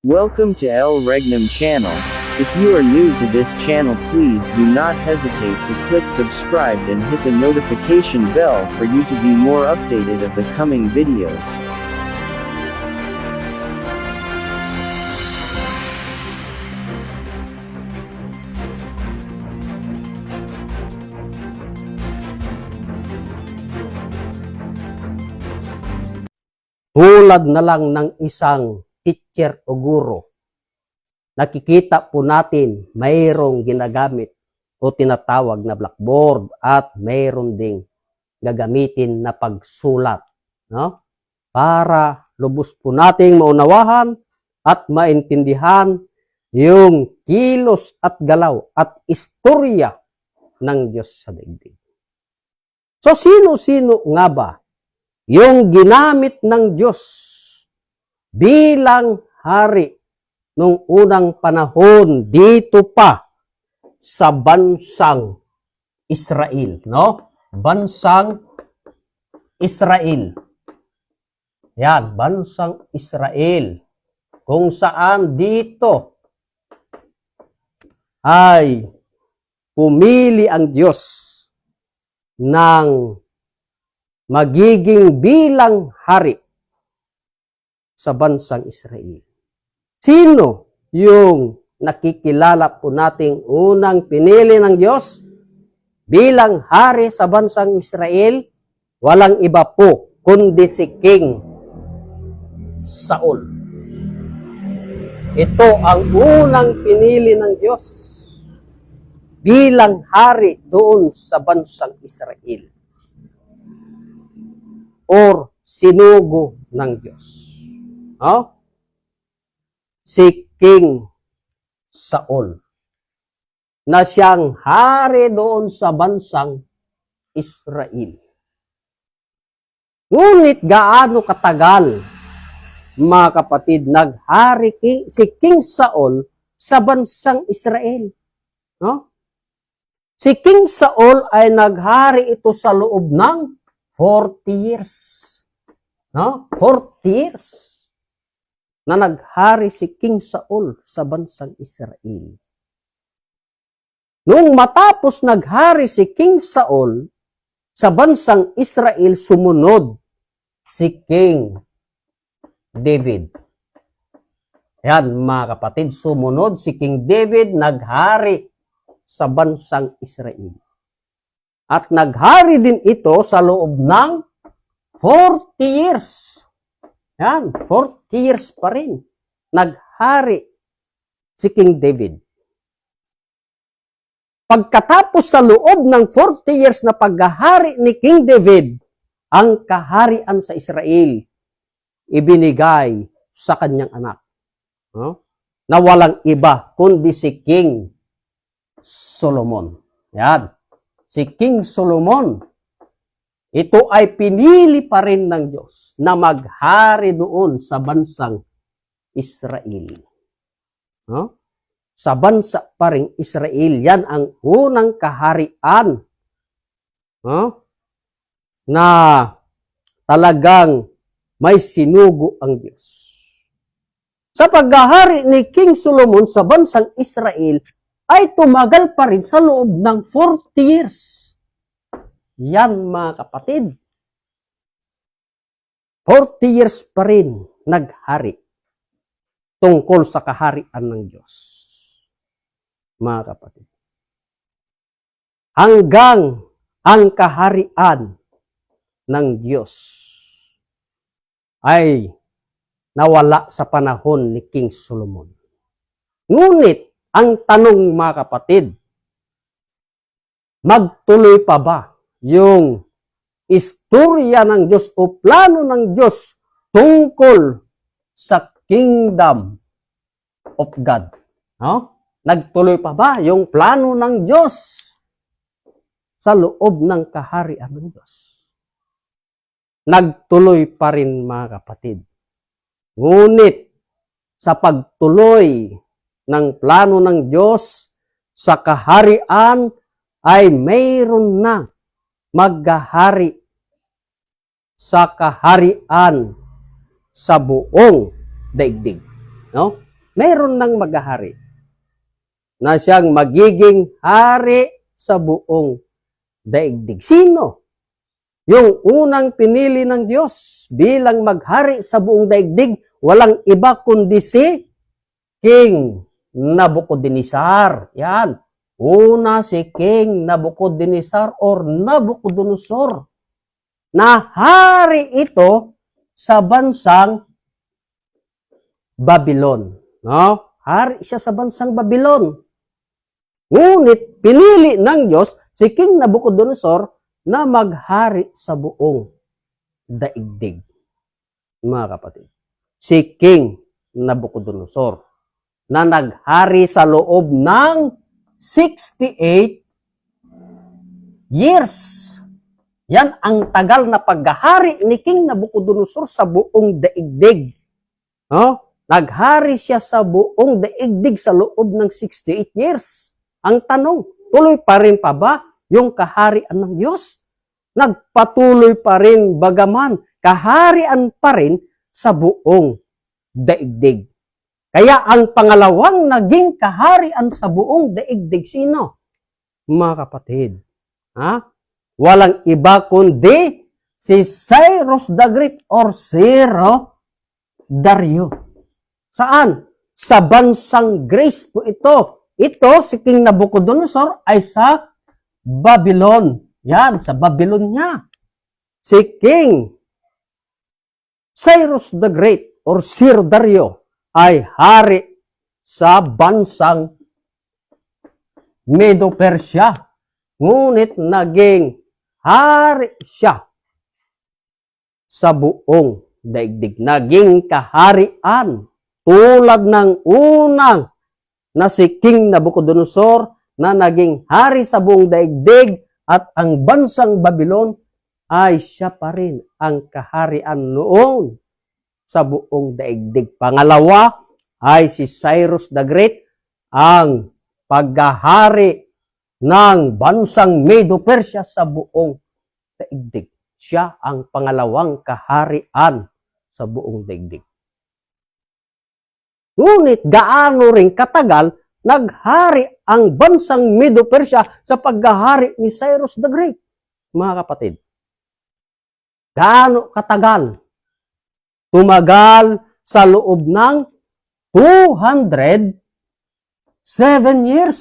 Welcome to El Regnum channel. If you are new to this channel, please do not hesitate to click subscribe and hit the notification bell for you to be more updated of the coming videos. Tulad na lang ng isang teacher o guro, nakikita po natin mayroong ginagamit o tinatawag na blackboard at mayroon ding gagamitin na pagsulat, no? Para lubos po nating maunawahan at maintindihan yung kilos at galaw at istorya ng Diyos sa daigdig. So sino-sino nga ba yung ginamit ng Diyos bilang hari nung unang panahon dito pa sa bansang Israel, no? Bansang Israel. Yan, bansang Israel. Kung saan dito ay pumili ang Diyos ng magiging bilang hari sa bansang Israel. Sino yung nakikilala po nating unang pinili ng Diyos bilang hari sa bansang Israel? Walang iba po kundi si King Saul. Ito ang unang pinili ng Diyos bilang hari doon sa bansang Israel or sinugo ng Diyos. No? Si King Saul na siyang hari doon sa bansang Israel. Ngunit gaano katagal, mga kapatid, naghari si King Saul sa bansang Israel? No? Si King Saul ay naghari ito sa loob ng 40 years. No? 40 years na naghari si King Saul sa bansang Israel. Nung matapos naghari si King Saul sa bansang Israel, sumunod si King David. Yan, mga kapatid, sumunod si King David, naghari sa bansang Israel. At naghari din ito sa loob ng 40 years. Yan, 40 years pa rin. Naghari si King David. Pagkatapos sa loob ng 40 years na paghahari ni King David, ang kaharian sa Israel ibinigay sa kanyang anak. No? Na walang iba kundi si King Solomon. Yan. Si King Solomon, ito ay pinili pa rin ng Diyos na maghari doon sa bansang Israel. No? Sa bansa pa rin Israel, yan ang unang kaharian, no? Na talagang may sinugo ang Diyos. Sa paghahari ni King Solomon sa bansang Israel, ay tumagal pa rin sa loob ng 40 years. Yan, mga kapatid. 40 years pa rin naghari tungkol sa kaharian ng Diyos. Mga kapatid. Hanggang ang kaharian ng Diyos ay nawala sa panahon ni King Solomon. Ngunit, ang tanong, mga kapatid, magtuloy pa ba yung istorya ng Diyos o plano ng Diyos tungkol sa kingdom of God? No? Nagtuloy pa ba yung plano ng Diyos sa loob ng kaharian ng Diyos? Nagtuloy pa rin, mga kapatid. Ngunit sa pagtuloy ng plano ng Diyos sa kaharian ay mayroon na maghahari sa kaharian sa buong daigdig. No? mayroon ng maghahari na siyang magiging hari sa buong daigdig. Sino? Yung unang pinili ng Diyos bilang maghari sa buong daigdig, walang iba kundi si King Nabucodonosor. Yan. Una si King Nabucodonosor or Nabucodonosor. Na hari ito sa bansang Babylon. No? Hari siya sa bansang Babylon. Ngunit pinili ng Diyos si King Nabucodonosor na maghari sa buong daigdig. Mga kapatid, si King Nabucodonosor na naghari sa loob ng 68 years. Yan ang tagal na paghahari ni King Nabucodonosor sa buong daigdig. No? Naghari siya sa buong daigdig sa loob ng 68 years. Ang tanong, tuloy pa rin pa ba yung kaharian ng Diyos? Nagpatuloy pa rin bagaman kaharian pa rin sa buong daigdig. Kaya ang pangalawang naging kaharian sa buong daigdig, sino? Mga kapatid, walang iba kundi si Cyrus the Great or Ciro Dario. Saan? Sa bansang Greece po ito. Ito, si King Nabucodonosor ay sa Babylon. Yan, sa Babylon niya. Si King Cyrus the Great or Ciro Dario ay hari sa bansang Medo-Persia. Ngunit naging hari siya sa buong daigdig. Naging kaharian tulad ng unang na si King Nabucodonosor na naging hari sa buong daigdig at ang bansang Babylon ay siya pa rin ang kaharian noon sa buong daigdig. Pangalawa ay si Cyrus the Great, ang paghahari ng bansang Medo-Persia sa buong daigdig. Siya ang pangalawang kaharian sa buong daigdig. Ngunit gaano rin katagal naghari ang bansang Medo-Persia sa paghahari ni Cyrus the Great? Mga kapatid, gaano katagal? Tumagal sa loob ng 207 years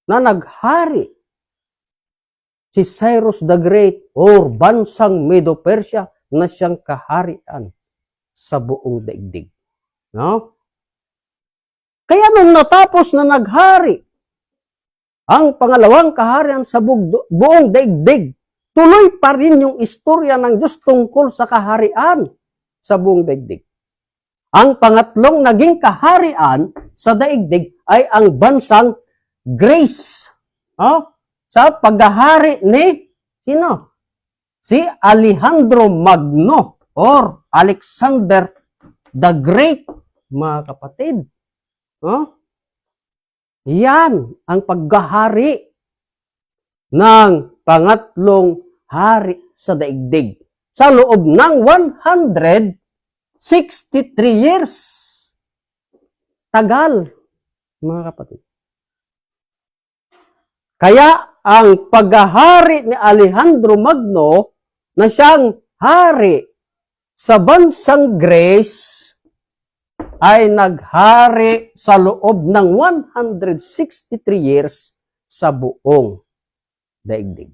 na naghari si Cyrus the Great or bansang Medo-Persia na siyang kaharian sa buong daigdig. No? Kaya nung natapos na naghari ang pangalawang kaharian sa buong daigdig, tuloy pa rin yung istorya ng Diyos tungkol sa kaharian sa buong daigdig. Ang pangatlong naging kaharian sa daigdig ay ang bansang Greece. Sa paghahari ni sino? Si Alejandro Magno or Alexander the Great, mga kapatid. Yan ang paghahari ng pangatlong hari sa daigdig sa loob ng 163 years. Tagal, mga kapatid. Kaya ang paghahari ni Alejandro Magno na siyang hari sa bansang Greece ay naghari sa loob ng 163 years sa buong daigdig.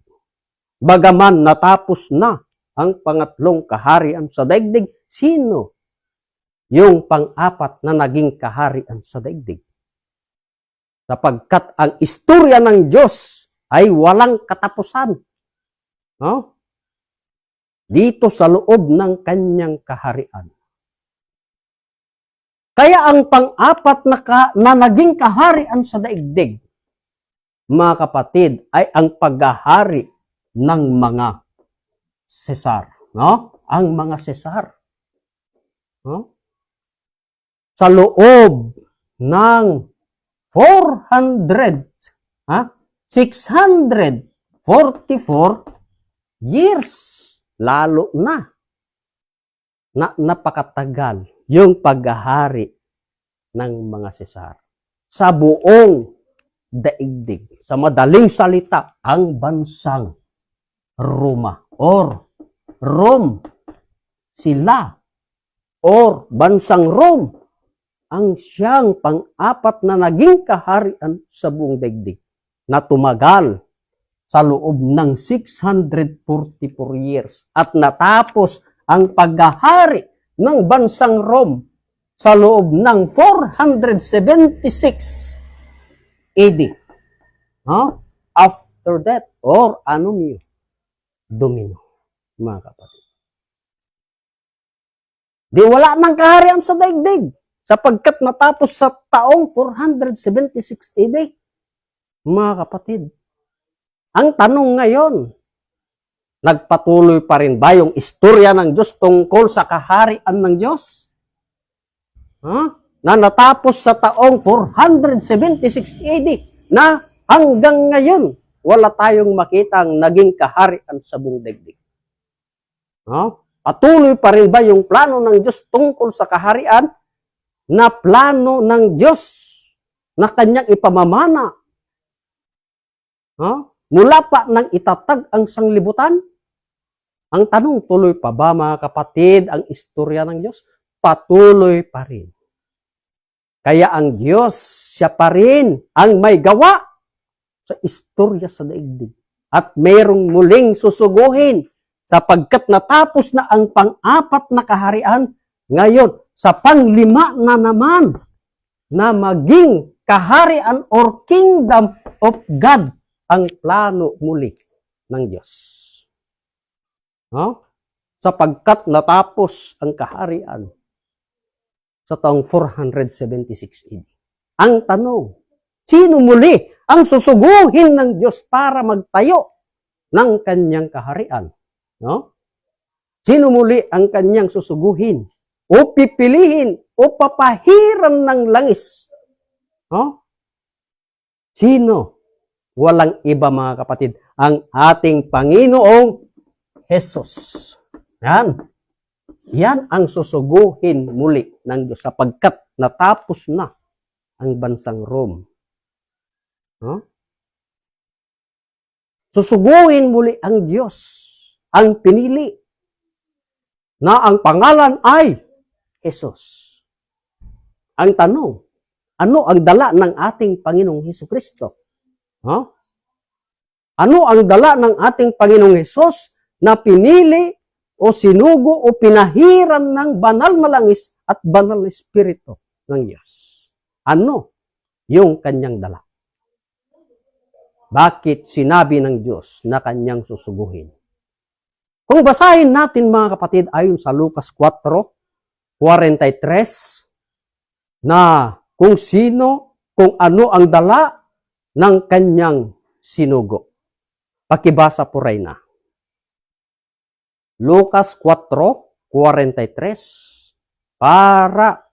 Bagaman natapos na ang pangatlong kaharian sa daigdig, sino yung pang-apat na naging kaharian sa daigdig? Sapagkat ang istorya ng Diyos ay walang katapusan. Dito sa loob ng kanyang kaharian. Kaya ang pang-apat na naging kaharian sa daigdig, mga kapatid, ay ang paghahari ng mga Sesar. Ang mga Sesar. Sa loob ng 644 years, lalo na napakatagal yung paghahari ng mga Sesar. Sa buong daigdig. Sa madaling salita, ang bansang Roma or Rome. Sila or bansang Rome ang siyang pang-apat na naging kaharian sa buong daigdig na tumagal sa loob ng 644 years at natapos ang paghahari ng bansang Rome sa loob ng 476 AD. After that, or Anno Domini, mga kapatid. Di wala nang kaharian sa daigdig sapagkat natapos sa taong 476 AD. Mga kapatid, ang tanong ngayon, nagpatuloy pa rin ba yung istorya ng Diyos tungkol sa kaharian ng Diyos? Na natapos sa taong 476 AD na hanggang ngayon, wala tayong makitang naging kaharian sa buong daigdig. Patuloy pa rin ba yung plano ng Diyos tungkol sa kaharian na plano ng Diyos na kanyang ipamamana? Mula pa nang itatag ang sanglibutan? Ang tanong, tuloy pa ba mga kapatid ang istorya ng Diyos? Patuloy pa rin. Kaya ang Diyos, siya pa rin ang may gawa sa istorya sa daigdig. At mayroong muling susuguhin sapagkat natapos na ang pang-apat na kaharian, ngayon sa pang-5 na naman na maging kaharian or kingdom of God ang plano muli ng Diyos. Sapagkat natapos ang kaharian sa taong 476 AD. Ang tanong, sino muli ang susuguhin ng Diyos para magtayo ng kanyang kaharian? Sino muli ang kanyang susuguhin o pipilihin o papahiram ng langis? Sino? Walang iba mga kapatid, ang ating Panginoong Jesus. Yan ang susuguhin muli ng Diyos sapagkat natapos na ang bansang Rome. Susuguhin muli ang Diyos, ang pinili, na ang pangalan ay Jesus. Ang tanong, ano ang dala ng ating Panginoong Hesukristo? Ano ang dala ng ating Panginoong Hesus na pinili o sinugo o pinahiram ng banal na langis at banal na espiritu ng Diyos? Ano yung kanyang dala? Bakit sinabi ng Diyos na kanyang susuguhin? Kung basahin natin mga kapatid ayon sa Lucas 4:43 na kung ano ang dala ng kanyang sinugo. Pakibasa po rin na. Lucas 4:43 para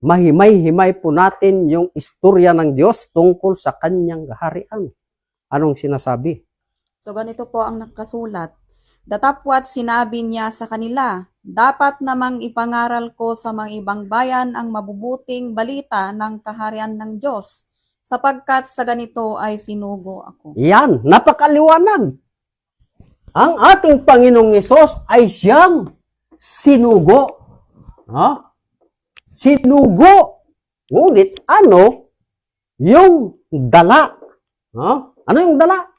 mahimay-himay po natin yung istorya ng Diyos tungkol sa kanyang kaharian. Anong sinasabi? So ganito po ang nakasulat. Datapwat sinabi niya sa kanila, dapat namang ipangaral ko sa mga ibang bayan ang mabubuting balita ng kaharian ng Diyos, sapagkat sa ganito ay sinugo ako. Yan, napakaliwanag. Ang ating Panginoong Hesus ay siyang sinugo. Sinugo. Ngunit ano yung dala? Ano yung dala?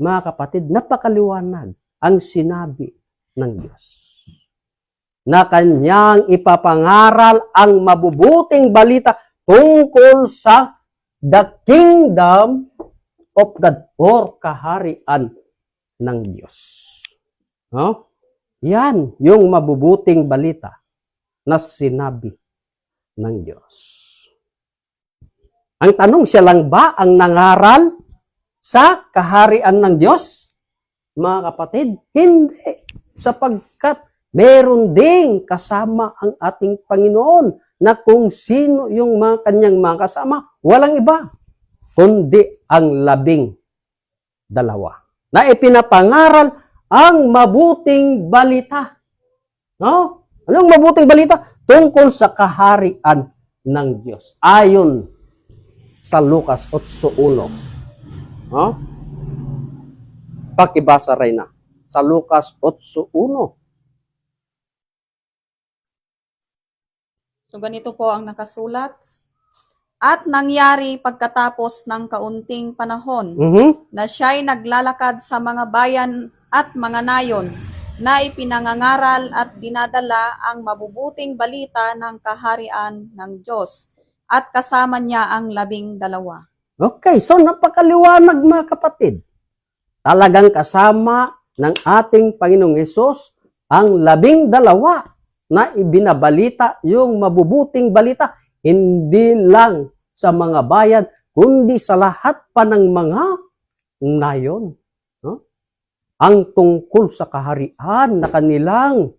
Mga kapatid, napakaliwanag ang sinabi ng Diyos na kanyang ipapangaral ang mabubuting balita tungkol sa the kingdom of God or kaharian ng Diyos. Yan yung mabubuting balita na sinabi ng Diyos. Ang tanong, siya lang ba ang nangaral sa kaharian ng Diyos? Mga kapatid, hindi. Sapagkat meron ding kasama ang ating Panginoon na kung sino yung mga kanyang mga kasama, walang iba, kundi ang 12 na ipinapangaral ang mabuting balita. Anong mabuting balita? tungkol sa kaharian ng Diyos. Ayon sa Lucas 8:1. No? Pakibasa rin na. Sa Lucas 8:1. So ganito po ang nakasulat. At nangyari pagkatapos ng kaunting panahon na siya'y naglalakad sa mga bayan at mga nayon na ipinangangaral at dinadala ang mabubuting balita ng kaharian ng Diyos at kasama niya ang 12. Okay, so napakaliwanag mga kapatid. Talagang kasama ng ating Panginoong Hesus ang 12 na ibinabalita, yung mabubuting balita, hindi lang sa mga bayan, kundi sa lahat pa ng mga nayon. No? Ang tungkol sa kaharian na kanilang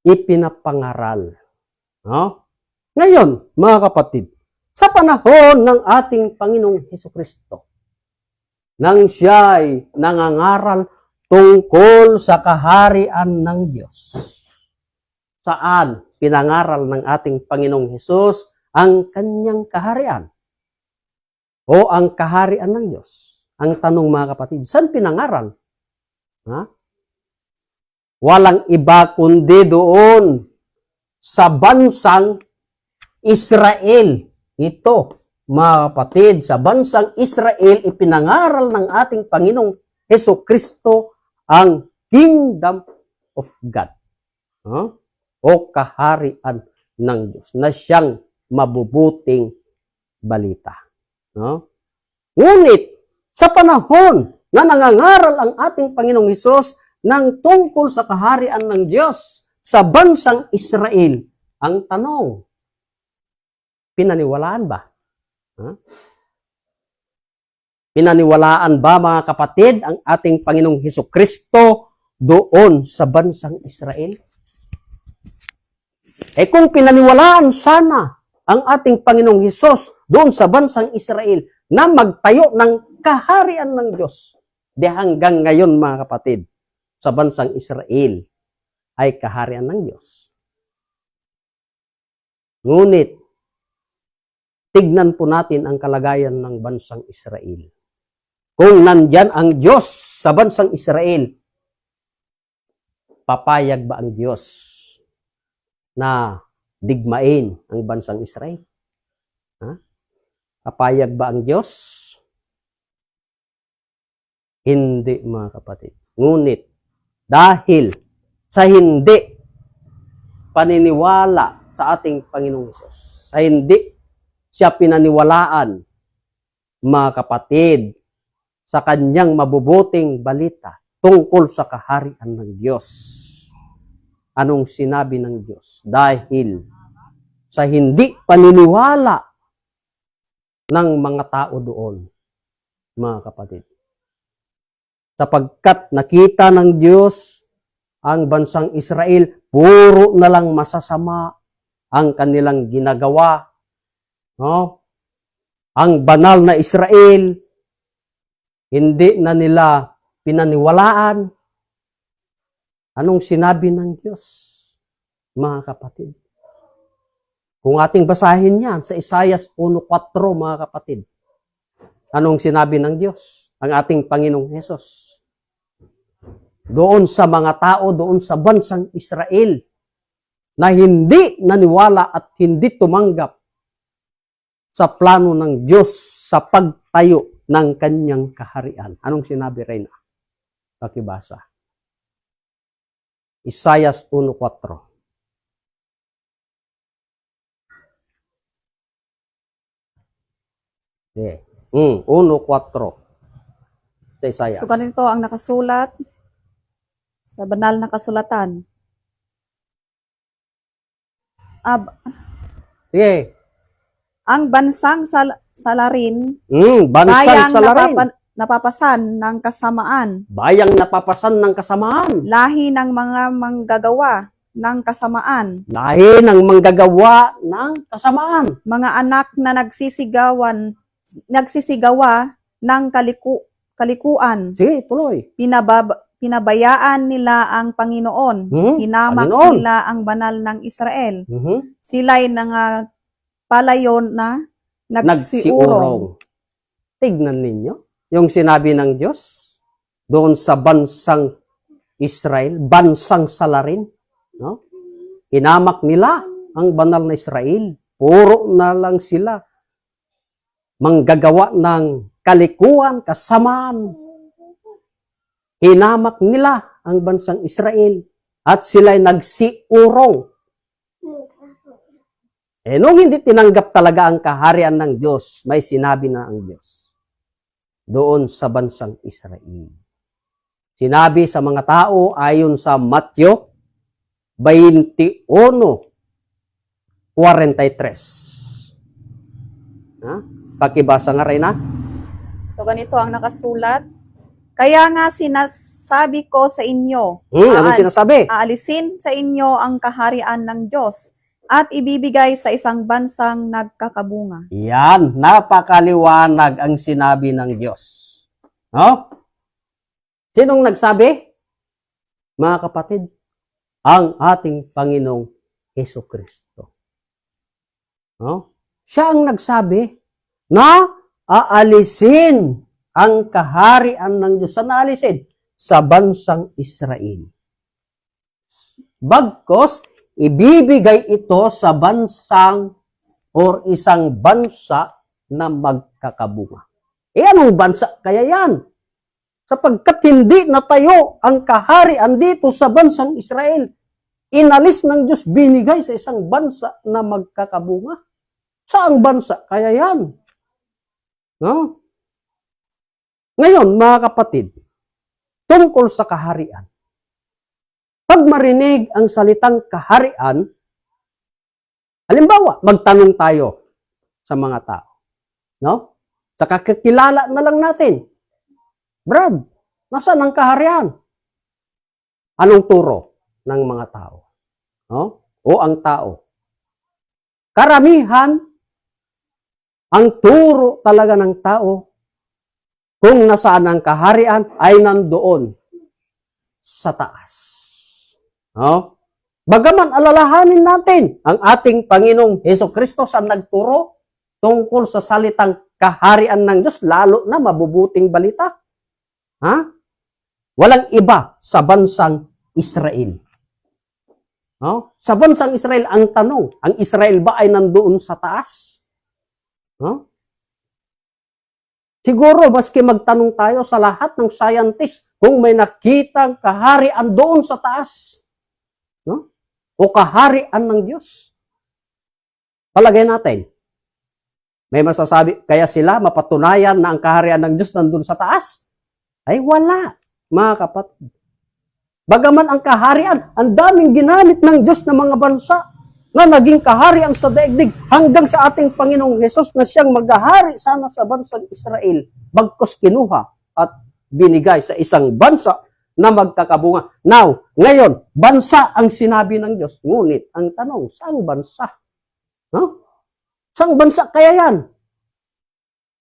ipinapangaral. No? Ngayon, mga kapatid, sa panahon ng ating Panginoong Hesukristo, nang siya'y nangangaral tungkol sa kaharian ng Diyos. Saan pinangaral ng ating Panginoong Hesus ang kanyang kaharian? O ang kaharian ng Diyos? Ang tanong mga kapatid, saan pinangaral? Ha? Walang iba kundi doon sa bansang Israel. Ito, mga kapatid, sa bansang Israel, ipinangaral ng ating Panginoong Hesukristo ang Kingdom of God. O kaharian ng Diyos na siyang mabubuting balita. Ngunit, sa panahon na nangangaral ang ating Panginoong Hesus ng tungkol sa kaharian ng Diyos sa bansang Israel, ang tanong, pinaniwalaan ba? Pinaniwalaan ba mga kapatid ang ating Panginoong Hesukristo doon sa bansang Israel? Kung pinaniwalaan sana ang ating Panginoong Hesus doon sa bansang Israel na magtayo ng kaharian ng Diyos, di hanggang ngayon mga kapatid, sa bansang Israel ay kaharian ng Diyos. Ngunit, tignan po natin ang kalagayan ng bansang Israel. Kung nandyan ang Diyos sa bansang Israel, papayag ba ang Diyos na digmain ang bansang Israel? Papayag ba ang Diyos? Hindi, mga kapatid. Ngunit, dahil sa hindi paniniwala sa ating Panginoong Hesus, sa hindi siya pinaniwalaan, mga kapatid, sa kanyang mabubuting balita tungkol sa kaharian ng Diyos. Anong sinabi ng Diyos? Dahil sa hindi paniniwala ng mga tao doon, mga kapatid. Sapagkat nakita ng Diyos ang bansang Israel, puro na lang masasama ang kanilang ginagawa. No? Ang banal na Israel, hindi na nila pinaniwalaan. Anong sinabi ng Diyos, mga kapatid? Kung ating basahin yan sa Isaias 1:4, mga kapatid, anong sinabi ng Diyos, ang ating Panginoong Hesus? Doon sa mga tao, doon sa bansang Israel, na hindi naniwala at hindi tumanggap sa plano ng Diyos sa pagtayo ng kanyang kaharian. Anong sinabi, Reyna? Pakibasa. Isaiah 1:4. Okay. 1:4. Sa Isaiah. So ganito ang nakasulat sa banal na kasulatan. Sige. Ang bansang salarin, Bansang salarin. napapasan ng kasamaan, Bayang napapasan ng kasamaan. lahi ng mga manggagawa ng kasamaan, Lahi ng manggagawa ng kasamaan. mga anak na nagsisigawa ng kalikuan, Sige, tuloy. pinabayaan nila ang Panginoon. Hinamak Panginoon. nila ang banal ng Israel. Mhm. Sila'y palayon na nagsiurong. Nagsiurong. Tignan ninyo yung sinabi ng Diyos doon sa bansang Israel, bansang salarin. No? Hinamak nila ang banal na Israel. Puro na lang sila manggagawa ng kalikuan, kasamaan. Hinamak nila ang bansang Israel at sila'y nagsiurong. Nung hindi tinanggap talaga ang kaharian ng Diyos, may sinabi na ang Diyos doon sa bansang Israel. Sinabi sa mga tao ayon sa Matthew 21:43. Pakibasa nga rin na. So ganito ang nakasulat. Kaya nga sinasabi ko sa inyo, Anong sinasabi? aalisin sa inyo ang kaharian ng Diyos at ibibigay sa isang bansang nagkakabunga. Yan, napakaliwanag ang sinabi ng Diyos. No? Sinong nagsabi? Mga kapatid, ang ating Panginoong Hesukristo. No? Siya ang nagsabi na aalisin ang kaharian ng Diyos. Saan naalisin? Sa bansang Israel. Bagkos, ibibigay ito sa bansang or isang bansa na magkakabunga. Anong bansa kaya yan? Sapagkat hindi natayo ang kaharian dito sa bansang Israel. Inalis ng Diyos, binigay sa isang bansa na magkakabunga. Saang bansa kaya yan? No? Ngayon, mga kapatid, tungkol sa kaharian. Pag marinig ang salitang kaharian, halimbawa, magtanong tayo sa mga tao. No? Sa kakilala na lang natin. Brad, nasaan ang kaharian? Anong turo ng mga tao? No? O ang tao? Karamihan, ang turo talaga ng tao, kung nasaan ang kaharian, ay nandoon sa taas. No? Bagaman alalahanin natin ang ating Panginoong Hesukristo sa nagturo tungkol sa salitang kaharian ng Diyos, lalo na mabubuting balita. Walang iba sa bansang Israel. No? Sa bansang Israel, ang tanong, ang Israel ba ay nandoon sa taas? No? Siguro, maski magtanong tayo sa lahat ng scientist kung may nakitang kaharian doon sa taas. No? O kaharian ng Diyos. Palagay natin, may masasabi, kaya sila mapatunayan na ang kaharian ng Diyos nandun sa taas? Ay wala, mga kapatid. Bagaman ang kaharian, ang daming ginamit ng Diyos ng mga bansa na naging kaharian sa daigdig hanggang sa ating Panginoong Hesus na siyang maghahari sana sa bansang Israel. Bagkos kinuha at binigay sa isang bansa na magkakabunga. Now, ngayon, bansa ang sinabi ng Diyos. Ngunit, ang tanong, saang bansa? Saang bansa kaya yan?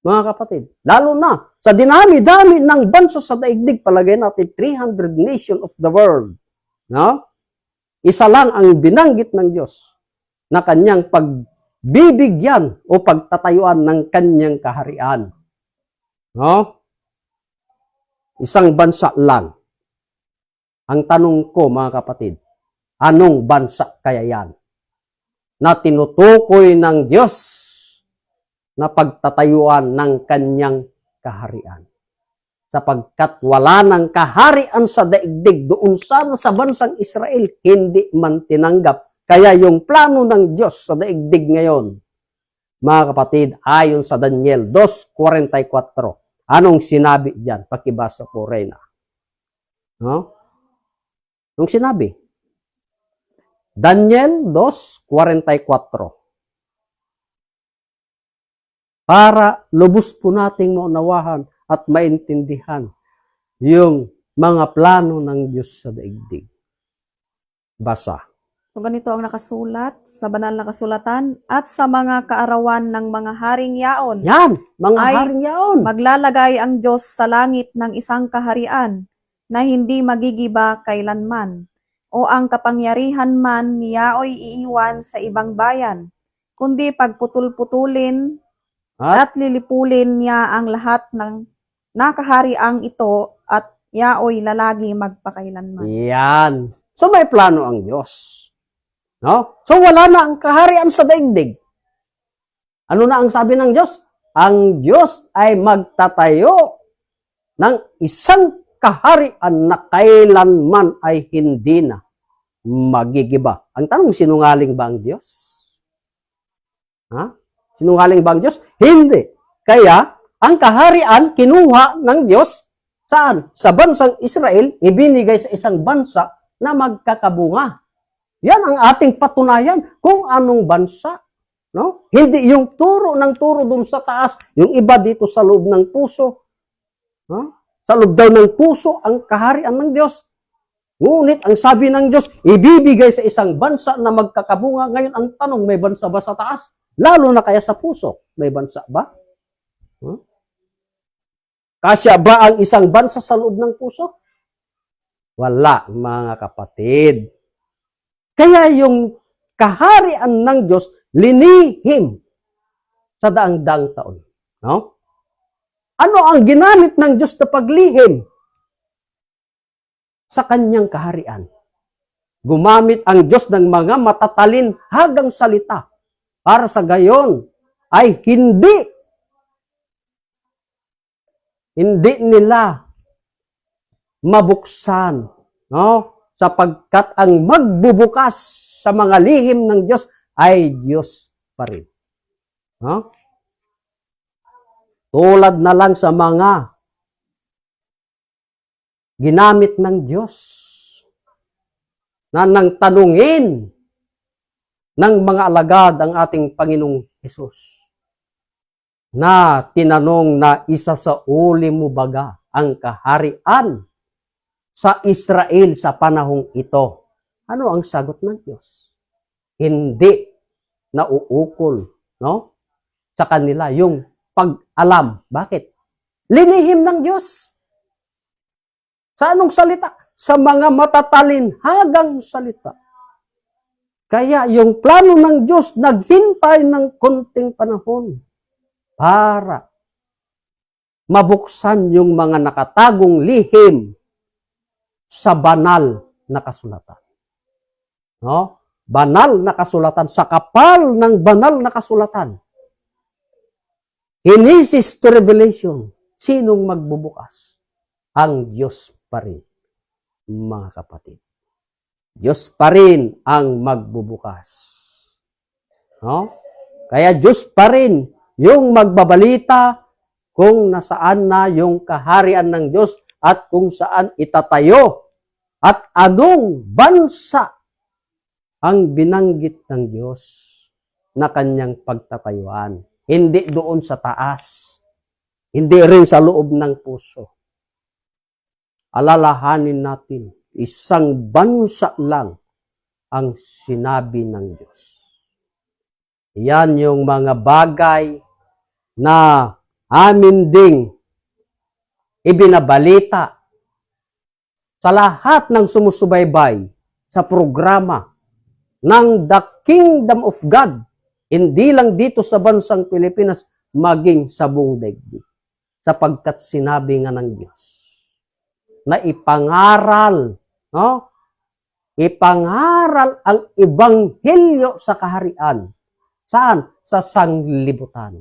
Mga kapatid, lalo na sa dinami-dami ng bansa sa daigdig, palagay natin 300 nation of the world. No? Isa lang ang binanggit ng Diyos na kanyang pagbibigyan o pagtatayuan ng kanyang kaharian. No? Isang bansa lang. Ang tanong ko, mga kapatid, anong bansa kaya yan? Na tinutukoy ng Diyos na pagtatayuan ng kanyang kaharian. Sapagkat wala ng kaharian sa daigdig doon sana sa bansang Israel, hindi man tinanggap. Kaya yung plano ng Diyos sa daigdig ngayon, mga kapatid, ayon sa Daniel 2:44, anong sinabi diyan? Pakibasa po, Reyna. No? Anong sinabi? Daniel 2:44. Para lubos po nating maunawahan at maintindihan yung mga plano ng Diyos sa daigdig. Basa. So ganito ang nakasulat sa banal na kasulatan, at sa mga kaarawan ng mga haring yaon. Yan, mga Ay, haring yaon. Maglalagay ang Diyos sa langit ng isang kaharian na hindi magigiba kailanman, o ang kapangyarihan man niyaoy iiwan sa ibang bayan, kundi pagputol-putulin at lilipulin niya ang lahat ng nakahariang ito at yaoy lalagi magpakailanman. Yan. So may plano ang Diyos. No? So wala na ang kaharian sa daigdig. Ano na ang sabi ng Diyos? Ang Diyos ay magtatayo ng isang kaharian na kailanman ay hindi na magigiba. Ang tanong, sinungaling ba ang Diyos? Ha? Sinungaling ba ang Diyos? Hindi. Kaya, ang kaharian kinuha ng Diyos saan? Sa bansang Israel, ibinigay sa isang bansa na magkakabunga. Yan ang ating patunayan kung anong bansa. No? Hindi yung turo ng turo dun sa taas, yung iba dito sa loob ng puso. No? Sa loob daw ng puso ang kaharian ng Diyos. Ngunit ang sabi ng Diyos, ibibigay sa isang bansa na magkakabunga. Ngayon ang tanong, may bansa ba sa taas? Lalo na kaya sa puso, may bansa ba? Kasya ba ang isang bansa sa loob ng puso? Wala, mga kapatid. Kaya yung kaharian ng Diyos, linihim sa daang-daang taon. No? Ano ang ginamit ng Diyos na paglihim sa kanyang kaharian? Gumamit ang Diyos ng mga matatalin hagang salita para sa gayon ay hindi nila mabuksan, no? Sapagkat ang magbubukas sa mga lihim ng Diyos ay Diyos pa rin. No? Tulad na lang sa mga ginamit ng Diyos na nang tanungin ng mga alagad ang ating Panginoong Hesus, na tinanong na isa sa uli mo baga ang kaharian sa Israel sa panahong ito. Ano ang sagot ng Diyos? Hindi nauukol, no? Sa kanila yung pag-alam. Bakit? Linihim ng Diyos. Sa anong salita? Sa mga matatalin hagang salita. Kaya yung plano ng Diyos naghintay ng konting panahon para mabuksan yung mga nakatagong lihim sa banal na kasulatan. No? Banal na kasulatan, sa kapal ng banal na kasulatan. Genesis to Revelation, sinong magbubukas? Ang Diyos pa rin, mga kapatid. Diyos pa rin ang magbubukas. No? Kaya Diyos pa rin yung magbabalita kung nasaan na yung kaharian ng Diyos at kung saan itatayo at anong bansa ang binanggit ng Diyos na kanyang pagtatayuan. Hindi doon sa taas. Hindi rin sa loob ng puso. Alalahanin natin, isang bansa lang ang sinabi ng Diyos. Yan yung mga bagay na amin ding ibinabalita sa lahat ng sumusubaybay sa programa ng The Kingdom of God, hindi lang dito sa bansang Pilipinas, maging sa buong daigdig. Sapagkat sinabi nga ng Diyos na ipangaral, no? Ipangaral ang ebanghelyo sa kaharian. Saan? Sa sanglibutan.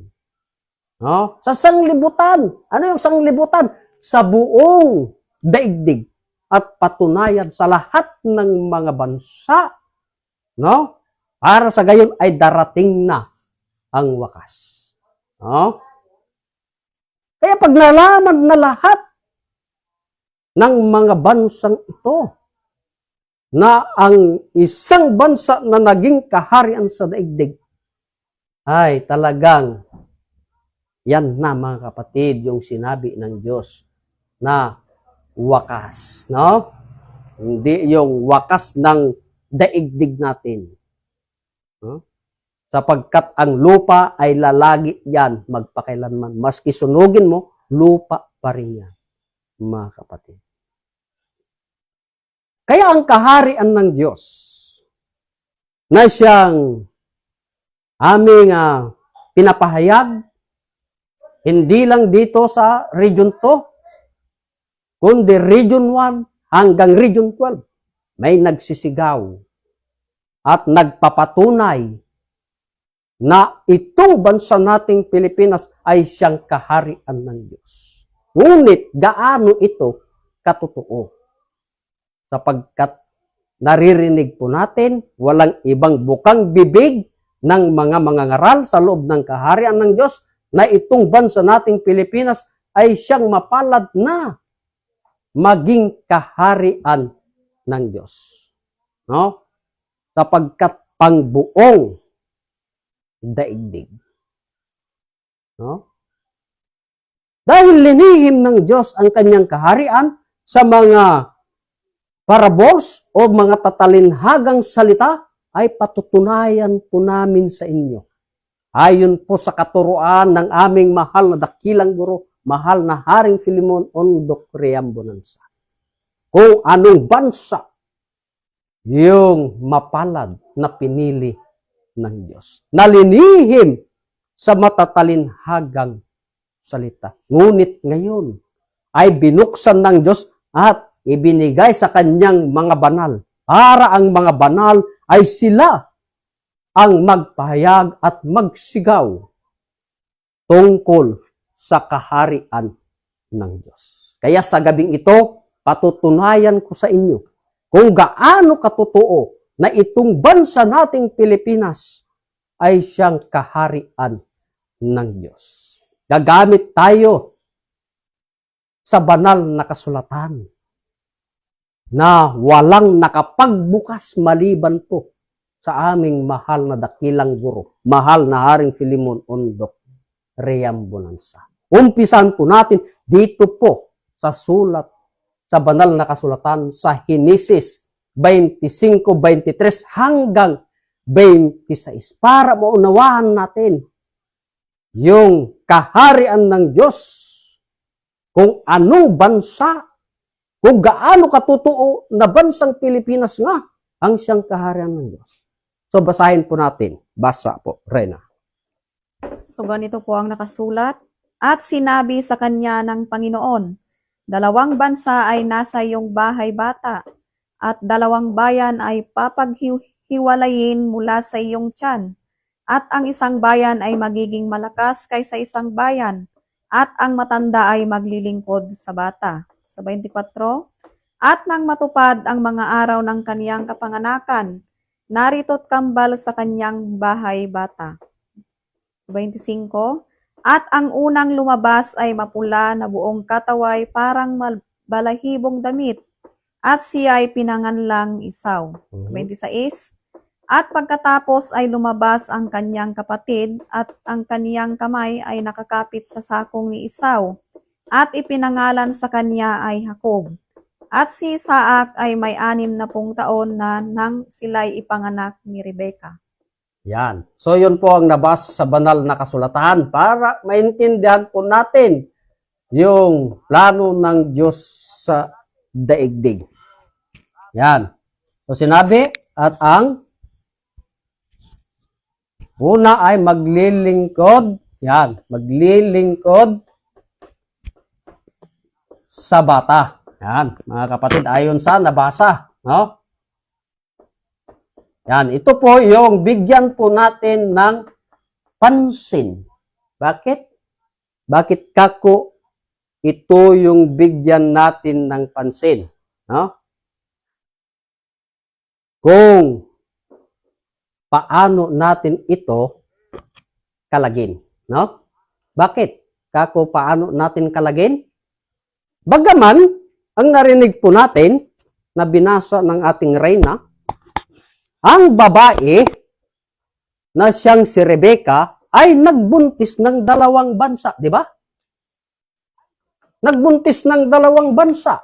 No? Sa sanglibutan. Ano yung sanglibutan? Sa buong daigdig. At patunayan sa lahat ng mga bansa, no? Para sa gayon ay darating na ang wakas. No? Kaya pag nalaman na lahat ng mga bansang ito na ang isang bansa na naging kaharian sa daigdig ay talagang yan na, mga kapatid, yung sinabi ng Diyos na wakas, no? Hindi yung wakas ng daigdig natin. No? Sapagkat ang lupa ay lalagi yan magpakailanman. Maski sunugin mo, lupa pa rin yan, mga kapatid. Kaya ang kaharian ng Diyos na siyang aming pinapahayag, hindi lang dito sa Region 2, kundi Region 1 hanggang Region 12, may nagsisigaw at nagpapatunay na itong bansa nating Pilipinas ay siyang kaharian ng Diyos. Ngunit gaano ito katotoo? Sapagkat naririnig po natin, walang ibang bukang bibig ng mga mangangaral sa loob ng kaharian ng Diyos na itong bansa nating Pilipinas ay siyang mapalad na maging kaharian ng Diyos. No? Sapagkat pangbuong daigdig. No? Dahil linihim ng Diyos ang kanyang kaharian sa mga parables o mga tatalinhagang salita, ay patutunayan po namin sa inyo. Ayon po sa katuruan ng aming mahal na dakilang guro, mahal na Haring Filemon Ondok Riambonansa, kung anong bansa yung mapalad na pinili ng Diyos. Nalinihim sa matatalinhagang salita. Ngunit ngayon ay binuksan ng Diyos at ibinigay sa kanyang mga banal para ang mga banal ay sila ang magpahayag at magsigaw tungkol sa kaharian ng Diyos. Kaya sa gabing ito, patutunayan ko sa inyo kung gaano katotoo na itong bansa nating Pilipinas ay siyang kaharian ng Diyos. Gagamit tayo sa banal na kasulatan na walang nakapagbukas maliban po sa aming mahal na dakilang guro, mahal na Haring Filemon Ondok Riambonansa. Umpisan po natin dito po sa sulat, sa banal na kasulatan sa Henesis 25:23 hanggang 26 para maunawahan natin yung kaharian ng Diyos, kung anong bansa, kung gaano katotoo na bansang Pilipinas nga ang siyang kaharian ng Diyos. So basahin po natin. Basa po, Rena. So ganito po ang nakasulat. At sinabi sa kanya ng Panginoon, 2 bansa ay nasa iyong bahay bata, at 2 bayan ay papaghiwalayin mula sa iyong tiyan. At ang isang bayan ay magiging malakas kaysa isang bayan, at ang matanda ay maglilingkod sa bata. Sa 24, at nang matupad ang mga araw ng kaniyang kapanganakan, narito't kambal sa kanyang bahay bata. 25, at ang unang lumabas ay mapula na buong kataway parang balahibong damit, at siya ay pinanganlang Isaw. 26, at pagkatapos ay lumabas ang kanyang kapatid, at ang kaniyang kamay ay nakakapit sa sakong ni Isaw, at ipinangalan sa kanya ay Jacob. At si Isaac ay may 60 taon na nang sila'y ipanganak ni Rebecca. Yan. So yun po ang nabasa sa banal na kasulatan para maintindihan po natin yung plano ng Diyos sa daigdig. Yan. So sinabi, at ang una ay maglilingkod, yan, maglilingkod sa bata. Yan, mga kapatid, ayon sa nabasa, no? Yan, ito po yung bigyan po natin ng pansin. Bakit? Bakit kako ito yung bigyan natin ng pansin, no? Kung paano natin ito kalagin, no? Bakit? Kako paano natin kalagin? Bagaman ang narinig po natin na binasa ng ating reyna, ang babae na siyang si Rebecca ay nagbuntis ng 2 bansa, di ba? Nagbuntis ng 2 bansa.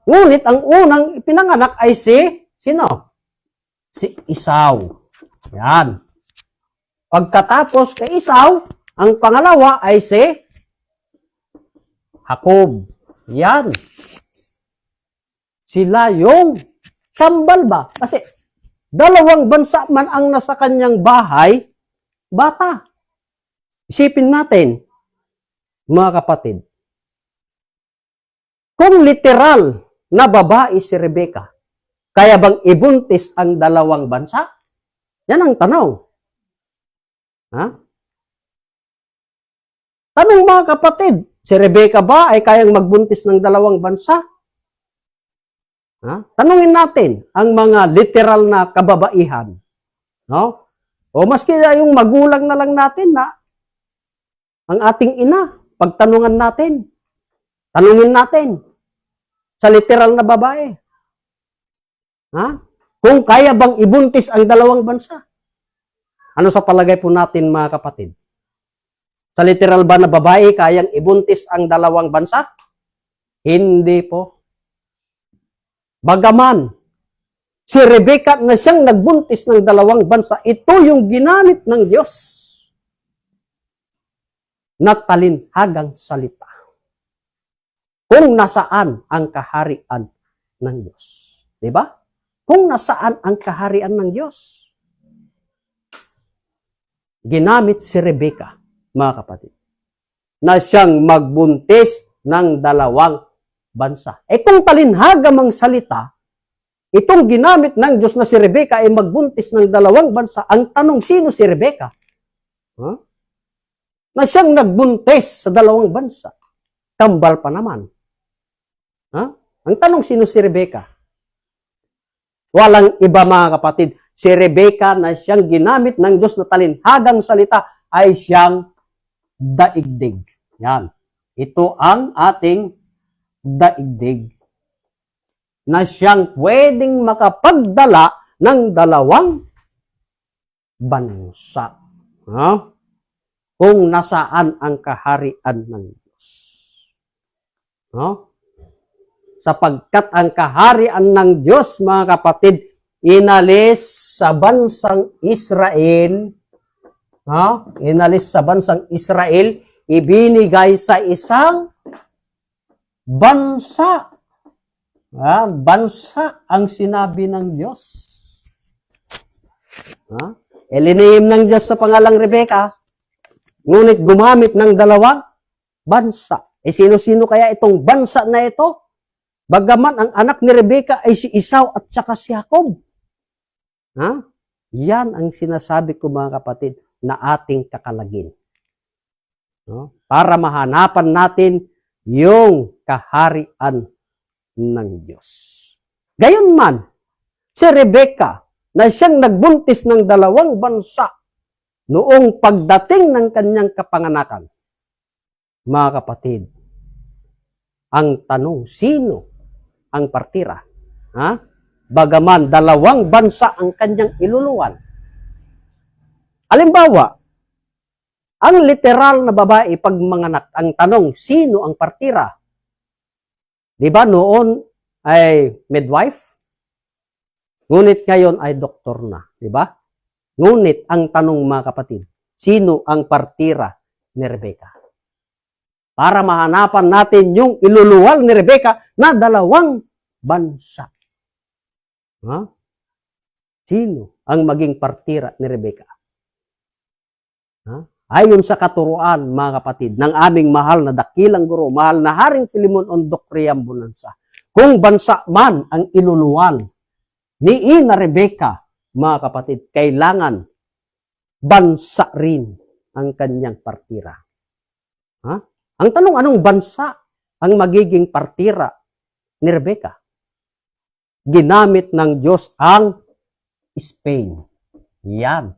Ngunit ang unang ipinanganak ay sino? Si Isaw. Yan. Pagkatapos kay Isaw, ang pangalawa ay si Jacob. Yan. Sila yung kambal ba? Kasi dalawang bansa man ang nasa kanyang bahay, bata. Isipin natin, mga kapatid, kung literal na babae si Rebecca, kaya bang ibuntis ang dalawang bansa? Yan ang tanong. Ha? Tanong mga kapatid, si Rebecca ba ay kayang magbuntis ng dalawang bansa? Ha? Tanungin natin ang mga literal na kababaihan. No? O maski yung magulang na lang natin na ang ating ina, pagtanungan natin, tanungin natin sa literal na babae. Ha? Kung kaya bang ibuntis ang dalawang bansa? Ano sa palagay po natin mga kapatid? Sa literal ba na babae kayang ibuntis ang dalawang bansa? Hindi po. Bagaman, si Rebecca na siyang nagbuntis ng dalawang bansa, ito yung ginamit ng Diyos na talinhagang salita. Kung nasaan ang kaharian ng Diyos. Diba? Kung nasaan ang kaharian ng Diyos. Ginamit si Rebecca, mga kapatid, na siyang magbuntis ng dalawang bansa. Kung talinhaga mang salita, itong ginamit ng Diyos na si Rebecca ay magbuntis ng dalawang bansa, ang tanong, sino si Rebecca? Huh? Na siyang nagbuntis sa dalawang bansa. Kambal pa naman. Huh? Ang tanong, sino si Rebecca? Walang iba mga kapatid. Si Rebecca na siyang ginamit ng Diyos na talinhagang salita ay siyang daigdig. Yan. Ito ang ating daigdig. Na siyang pwedeng makapagdala ng dalawang bansa. Ha? Kung nasaan ang kaharian ng Diyos. No? Sapagkat ang kaharian ng Diyos, mga kapatid, inalis sa bansang Israel, inalis sa bansang Israel, ibinigay sa isang bansa. Bansa ang sinabi ng Diyos. Ilinihim ng Diyos sa pangalang Rebecca, ngunit gumamit ng dalawang bansa. Sino-sino kaya itong bansa na ito? Bagaman ang anak ni Rebecca ay si Esau at saka si Jacob. Yan ang sinasabi ko mga kapatid na ating kakalagin. Para mahanapan natin yung kaharian ng Diyos. Gayunman, si Rebecca na siyang nagbuntis ng dalawang bansa noong pagdating ng kanyang kapanganakan. Mga kapatid, ang tanong, sino ang partira? Bagaman dalawang bansa ang kanyang iluluwan. Halimbawa, ang literal na babae pag manganak, ang tanong, sino ang partira? Di ba noon ay midwife? Ngunit ngayon ay doktor na. Di ba? Ngunit ang tanong mga kapatid, sino ang partira ni Rebecca? Para mahanapan natin yung iluluwal ni Rebecca na dalawang bansa. Sino ang maging partira ni Rebecca? Ayon sa katuruan, mga kapatid, ng aming mahal na dakilang guro, mahal na Haring Filemon Ondok Riambonanza, kung bansa man ang iluluwal ni Ina Rebecca, mga kapatid, kailangan bansa rin ang kanyang partira. Ang tanong, anong bansa ang magiging partira ni Rebecca? Ginamit ng Diyos ang Spain. Yan.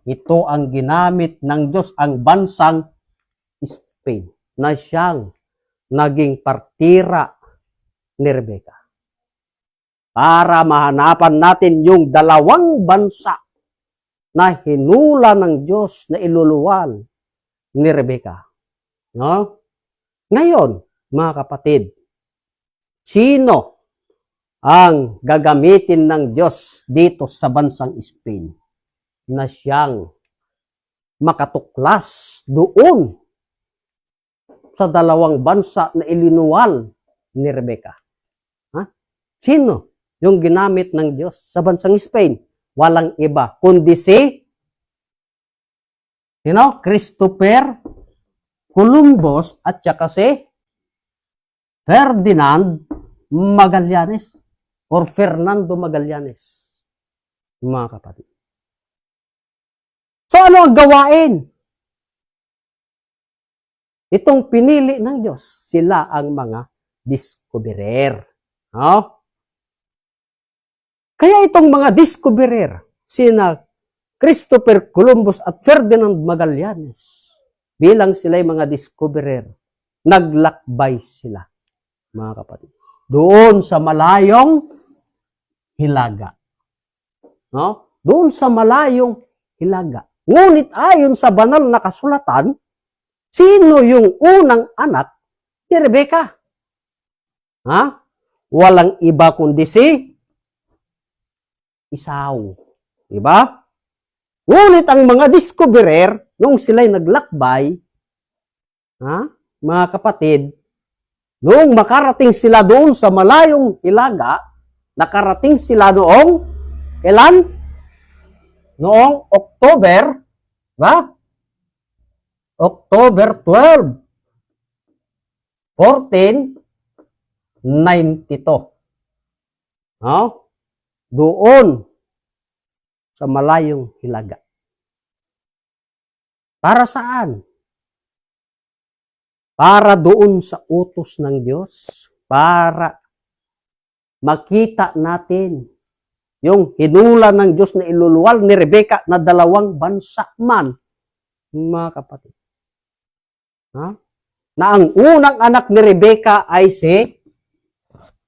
Ito ang ginamit ng Diyos, ang bansang Spain, na siyang naging partira ni Rebecca. Para mahanapan natin yung dalawang bansa na hinula ng Diyos na iluluwal ni Rebecca. Ngayon, mga kapatid, sino ang gagamitin ng Diyos dito sa bansang Spain na siyang makatuklas doon sa dalawang bansa na ilinuwal ni Rebecca? Sino yung ginamit ng Diyos sa bansang Spain? Walang iba, kundi si Christopher Columbus at saka si Ferdinand Magallanes or Fernando Magallanes. Mga kapatid. So ano ang gawain? Itong pinili ng Diyos, sila ang mga discoverer. No? Kaya itong mga discoverer, sina Christopher Columbus at Ferdinand Magallanes, bilang sila'y mga discoverer, naglakbay sila, mga kapatid, doon sa malayong hilaga. No? Doon sa malayong hilaga. Ngunit ayon sa banal na kasulatan, sino yung unang anak ni Rebecca? Walang iba kundi si Esau. Diba? Ngunit ang mga discoverer, nung sila'y naglakbay, mga kapatid, nung makarating sila doon sa malayong hilaga, nakarating sila noong, kailan? Noong October, October 12, 1492. Doon sa malayong hilaga. Para saan? Para doon sa utos ng Diyos, para makita natin yung hinula ng Diyos na iluluwal ni Rebecca na 2 bansa man, mga kapatid. Na ang unang anak ni Rebecca ay si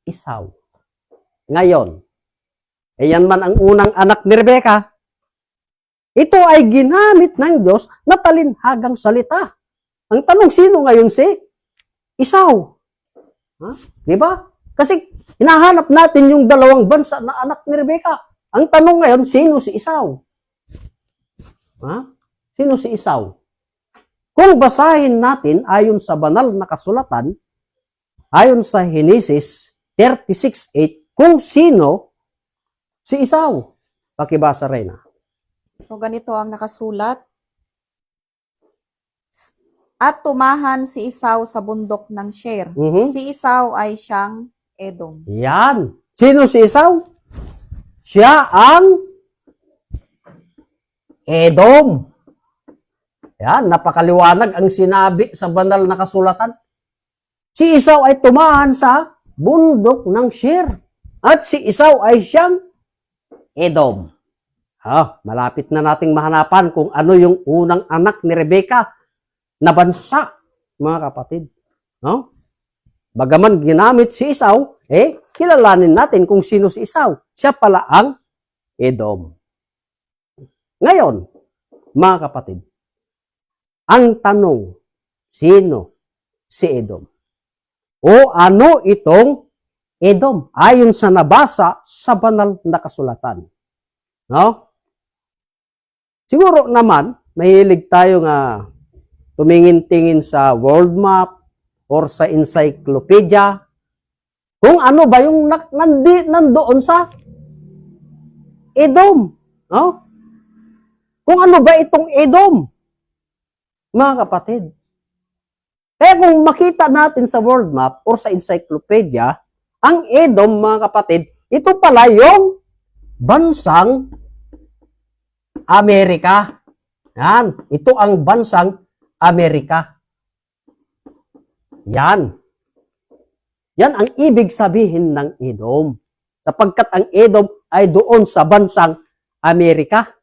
Esau. Ngayon, ayan man ang unang anak ni Rebecca, ito ay ginamit ng Diyos na talinhagang salita. Ang tanong, sino ngayon si Esau? Diba? Kasi hinahanap natin yung 2 bansa na anak ni Rebecca. Ang tanong ngayon, sino si Esau? Sino si Esau? Kung basahin natin ayon sa banal na kasulatan, ayon sa Genesis 36:8, kung sino si Esau. Pakibasa, Reyna. So ganito ang nakasulat. At tumahan si Esau sa bundok ng Seir. Si Esau ay siyang Edom. Yan. Sino si Esau? Siya ang Edom. Yan, napakaliwanag ang sinabi sa banal na kasulatan. Si Esau ay tumahan sa bundok ng Seir. At si Esau ay siyang Edom. Malapit na nating mahanapan kung ano yung unang anak ni Rebecca na bansa, mga kapatid. No? Bagaman ginamit si Esau, kilalanin natin kung sino si Esau. Siya pala ang Edom. Ngayon, mga kapatid, ang tanong, sino si Edom? O ano itong Edom? Ayon sa nabasa sa banal na kasulatan. No? Siguro naman, mahilig tayo nga tumingin-tingin sa world map or sa encyclopedia. Kung ano ba yung nandoon sa Edom. No? Kung ano ba itong Edom, mga kapatid. Kaya kung makita natin sa world map or sa encyclopedia, ang Edom, mga kapatid, ito pala yung bansang Amerika. Yan. Ito ang bansang Amerika. Yan. Yan ang ibig sabihin ng Edom. Sapagkat ang Edom ay doon sa bansang Amerika.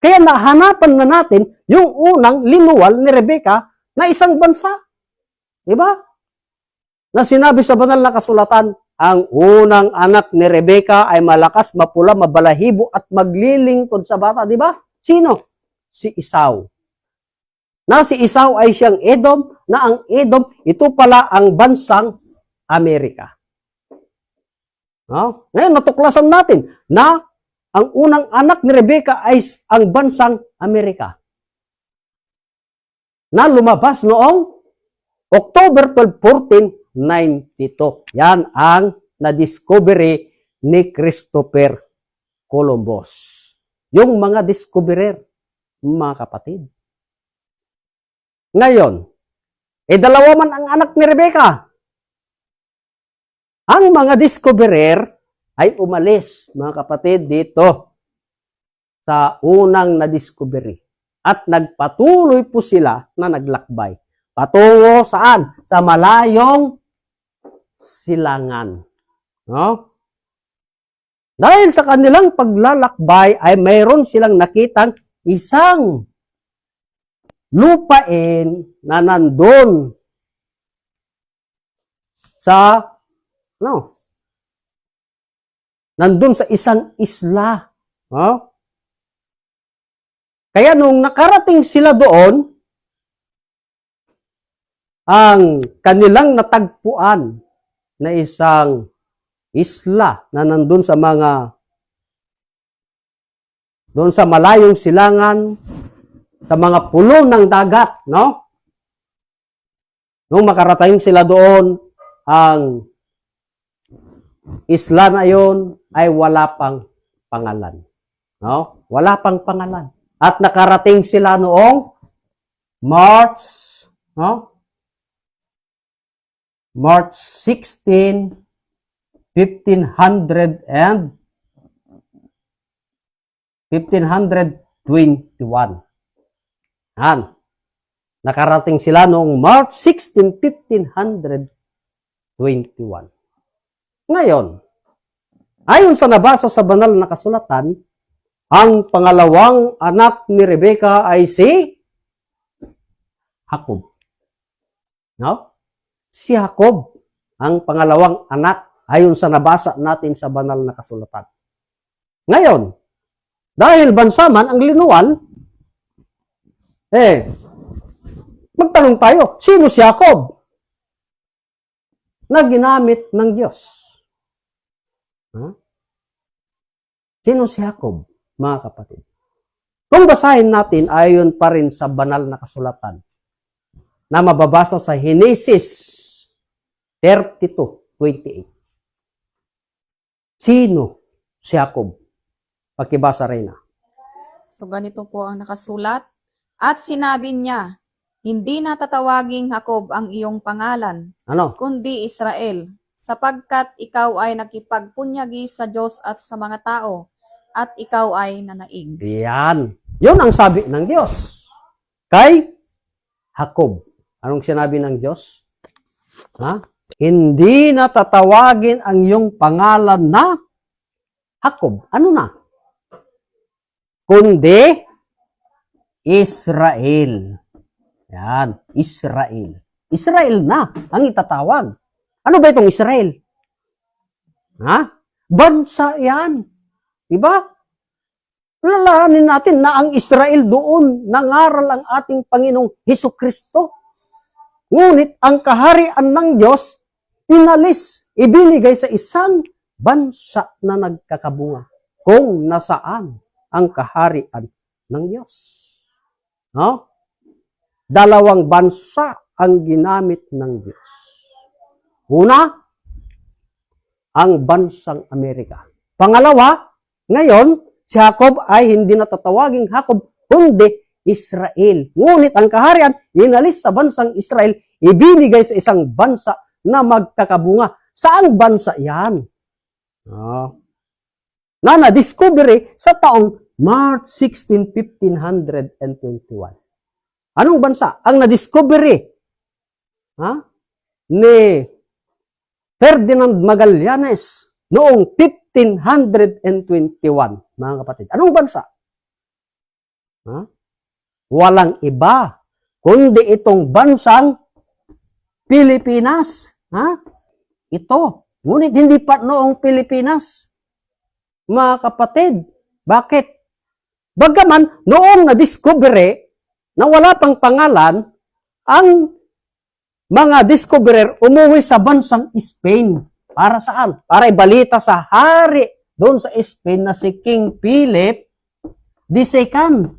Kaya nahanapan na natin yung unang linuwal ni Rebecca na isang bansa. Diba? Na sinabi sa banal na kasulatan, ang unang anak ni Rebecca ay malakas, mapula, mabalahibo at maglilingkod sa bata. Diba? Sino? Si Esau. Na si Esau ay siyang Edom, na ang Edom, ito pala ang bansang Amerika. No? Ngayon, natuklasan natin na ang unang anak ni Rebecca ay ang bansang Amerika. Na lumabas noong October 12, 1492. Yan ang na-discovery ni Christopher Columbus. Yung mga discoverer, mga kapatid. Ngayon, dalawa man ang anak ni Rebecca. Ang mga discoverer ay umalis, mga kapatid, dito sa unang na-discovery. At nagpatuloy po sila na naglakbay. Patungo saan? Sa malayong silangan. No? Dahil sa kanilang paglalakbay ay mayroon silang nakitang isang lupain na nandun sa nandun sa isang isla. No? Kaya nung nakarating sila doon, ang kanilang natagpuan na isang isla na nandun sa doon sa malayong silangan, sa mga pulo ng dagat, no? Nung makarating sila doon, ang isla na yon ay wala pang pangalan. No? Wala pang pangalan. At nakarating sila noong March 16, 1521. Yan. Nakarating sila noong March 16, 1521. Ngayon, ayon sa nabasa sa banal na kasulatan, ang pangalawang anak ni Rebecca ay si Jacob. No? Si Jacob, ang pangalawang anak, ayon sa nabasa natin sa banal na kasulatan. Ngayon, dahil bansa man ang linuwal, magtanong tayo, sino si Jacob na ginamit ng Diyos? Sino si Jacob, mga kapatid? Kung basahin natin, ayon pa rin sa banal na kasulatan na mababasa sa Genesis 32:28. Sino si Jacob? Pakibasa rin na. So ganito po ang nakasulat. At sinabi niya, hindi na tatawaging Jacob ang iyong pangalan, Ano? kundi Israel, sapagkat ikaw ay nakipagpunyagi sa Diyos at sa mga tao, at ikaw ay nanaig. Yan. Yun ang sabi ng Diyos. Kay Jacob. Anong sinabi ng Diyos? Hindi na tatawagin ang iyong pangalan na Jacob. Ano na? Kundi Israel. Yan. Israel. Israel na ang itatawag. Ano ba itong Israel? Bansa yan. Diba? Lalahanin natin na ang Israel doon nangaral ang ating Panginoong Hesukristo. Ngunit ang kaharian ng Diyos, inalis, ibinigay sa isang bansa na nagkakabunga kung nasaan ang kaharian ng Diyos. No? Dalawang bansa ang ginamit ng Diyos. Una, ang bansang Amerika. Pangalawa, ngayon, si Jacob ay hindi natatawaging Jacob, kundi Israel. Ngunit ang kaharian, inalis sa bansang Israel, ibinigay sa isang bansa na magkakabunga. Saang bansa yan? Na na-discovery sa taong March 16, 1521. Anong bansa? Ang na-discovery ni Ferdinand Magallanes noong 1521, mga kapatid. Anong bansa? Walang iba, kundi itong bansang Pilipinas. Ito. Ngunit hindi pa noong Pilipinas. Mga kapatid, bakit? Bagaman, noong na-discovery na wala pang pangalan, ang mga discoverer umuwi sa bansang Spain. Para saan? Para ibalita sa hari doon sa Spain na si King Philip II.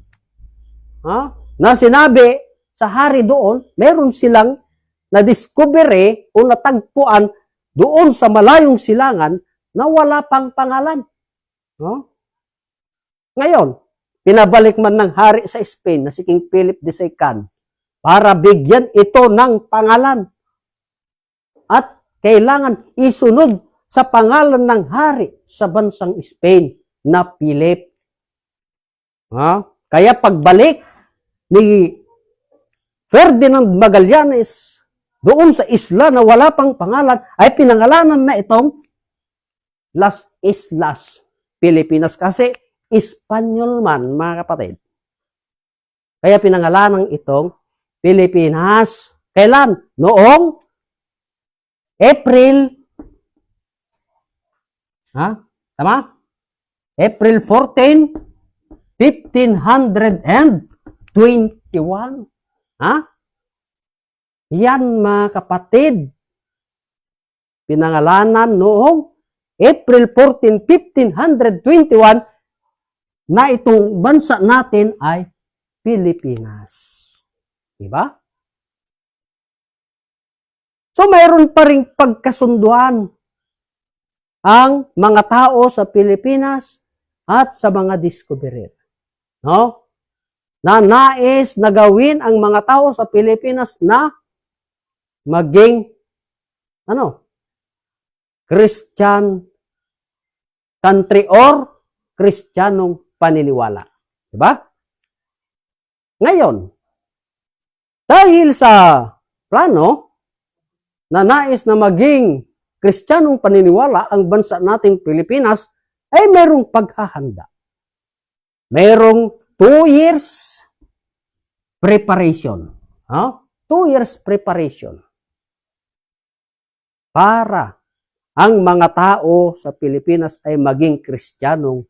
Na sinabi sa hari doon, meron silang na-discovery o natagpuan doon sa malayong silangan na wala pang pangalan. No? Ngayon, pinabalik man ng hari sa Spain na si King Philip II para bigyan ito ng pangalan. At kailangan isunod sa pangalan ng hari sa bansang Spain na Philip. Kaya pagbalik ni Ferdinand Magallanes doon sa isla na wala pang pangalan, ay pinangalanan na itong Las Islas Pilipinas kasi Espanyol man, mga kapatid. Kaya pinangalanan itong Pilipinas. Kailan? Noong April, tama? April 14, 1521. Yan, mga kapatid. Pinangalanan noong April 14, 1521 na itong bansa natin ay Pilipinas. Diba? So, mayroon pa ring pagkasunduan ang mga tao sa Pilipinas at sa mga discoverer. No? Na nais na gawin ang mga tao sa Pilipinas na maging Christian country or Kristiyanong paniniwala. Diba? Ngayon, dahil sa plano na nais na maging Kristiyanong paniniwala ang bansa nating Pilipinas, ay mayroong paghahanda. Mayroong 2 years preparation. 2 years preparation. Para ang mga tao sa Pilipinas ay maging Kristiyanong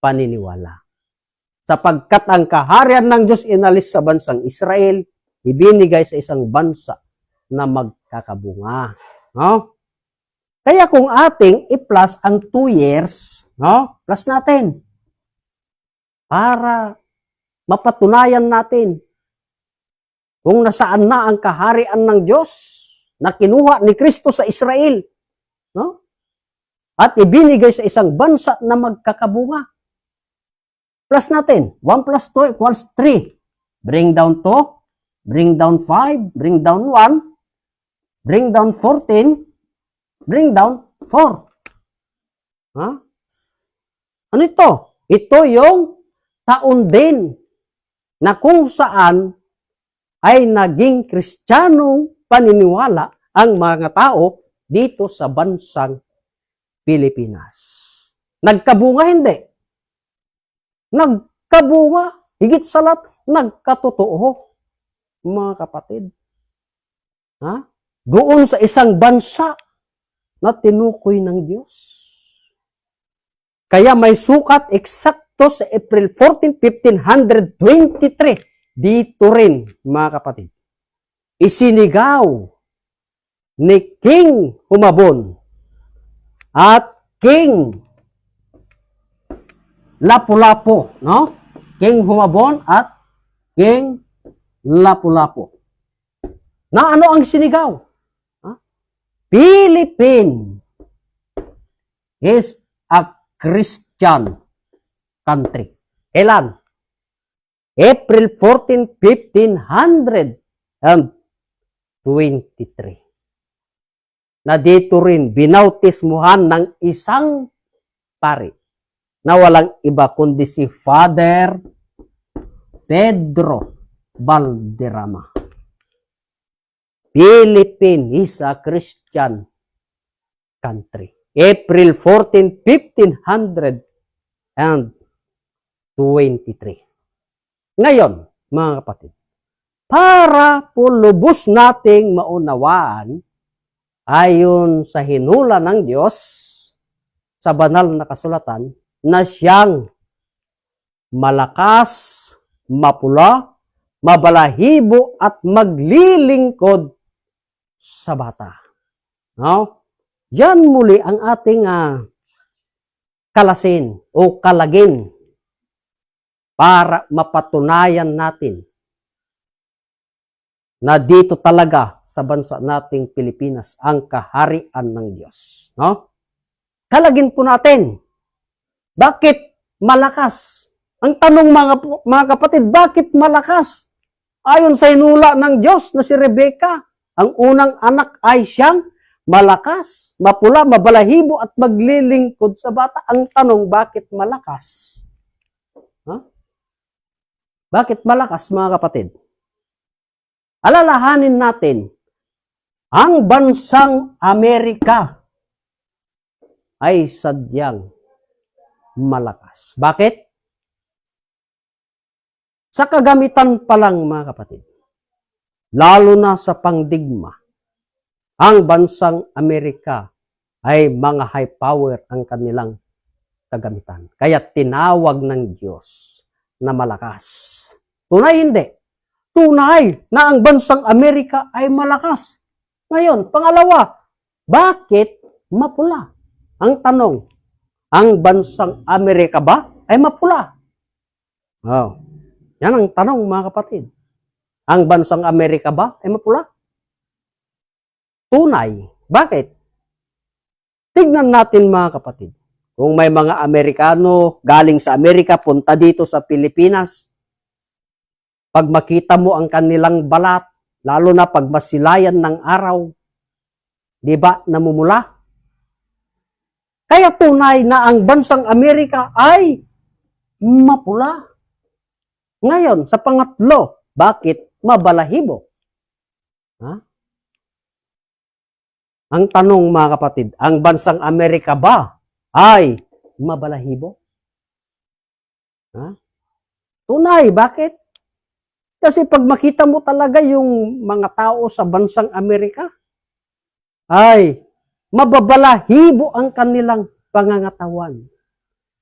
paniniwala. Sapagkat ang kaharian ng Diyos inalis sa bansang Israel, ibinigay sa isang bansa na magkakabunga. Kaya kung ating i-plus ang 2 years, plus natin, para mapatunayan natin kung nasaan na ang kaharian ng Diyos na kinuha ni Kristo sa Israel, at ibinigay sa isang bansa na magkakabunga. Plus natin, 1 plus 2 equals 3. Bring down 2, bring down 5, bring down 1, bring down 14, bring down 4. Ano ito? Ito yung taon din na kung saan ay naging Kristiyanong paniniwala ang mga tao dito sa bansang Pilipinas. Nagkabunga hindi. Nagkabunga, higit sa lahat, nagkatotoo, mga kapatid. Doon sa isang bansa na tinukoy ng Diyos. Kaya may sukat eksakto sa April 14, 1523. Dito rin, mga kapatid. Isinigaw ni King Humabon at King Lapu-Lapu, King Humabon at King Lapu-Lapu. Na ano ang sinigaw? Philippine is a Christian country. Kailan? April 14, 1523. Na dito rin binautismuhan ng isang pari na walang iba kundi si Father Pedro Valderrama. Philippine is a Christian country. April 14, 1523. Ngayon, mga kapatid, para po lubos nating maunawaan ayon sa hinula ng Diyos sa banal na kasulatan na siyang malakas, mapula, mabalahibo at maglilingkod sa bata. Yan muli ang ating kalasin o kalagin para mapatunayan natin na dito talaga sa bansa nating Pilipinas ang kaharian ng Diyos. No? Kalagin po natin, bakit malakas? Ang tanong mga kapatid, bakit malakas? Ayon sa hinula ng Diyos na si Rebecca, ang unang anak ay siyang malakas, mapula, mabalahibo at maglilingkod sa bata. Ang tanong, bakit malakas? Huh? Bakit malakas, mga kapatid? Alalahanin natin, ang bansang Amerika ay sadyang malakas. Bakit? Sa kagamitan pa lang, mga kapatid, lalo na sa pangdigma, ang bansang Amerika ay mga high power ang kanilang kagamitan. Kaya tinawag ng Diyos na malakas. Tunay hindi. Tunay na ang bansang Amerika ay malakas. Ngayon, pangalawa, bakit mapula? Ang tanong, ang bansang Amerika ba ay mapula? Oh. Yan ang tanong, mga kapatid. Ang bansang Amerika ba ay mapula? Tunay. Bakit? Tignan natin, mga kapatid. Kung may mga Amerikano galing sa Amerika, punta dito sa Pilipinas, pag makita mo ang kanilang balat, lalo na pag masilayan ng araw, di ba, namumula? Kaya tunay na ang bansang Amerika ay mapula. Ngayon, sa pangatlo, bakit mabalahibo? Ha? Ang tanong, mga kapatid, ang bansang Amerika ba ay mabalahibo? Ha? Tunay, bakit? Kasi pag makita mo talaga yung mga tao sa bansang Amerika, ay mababalahibo ang kanilang pangangatawan.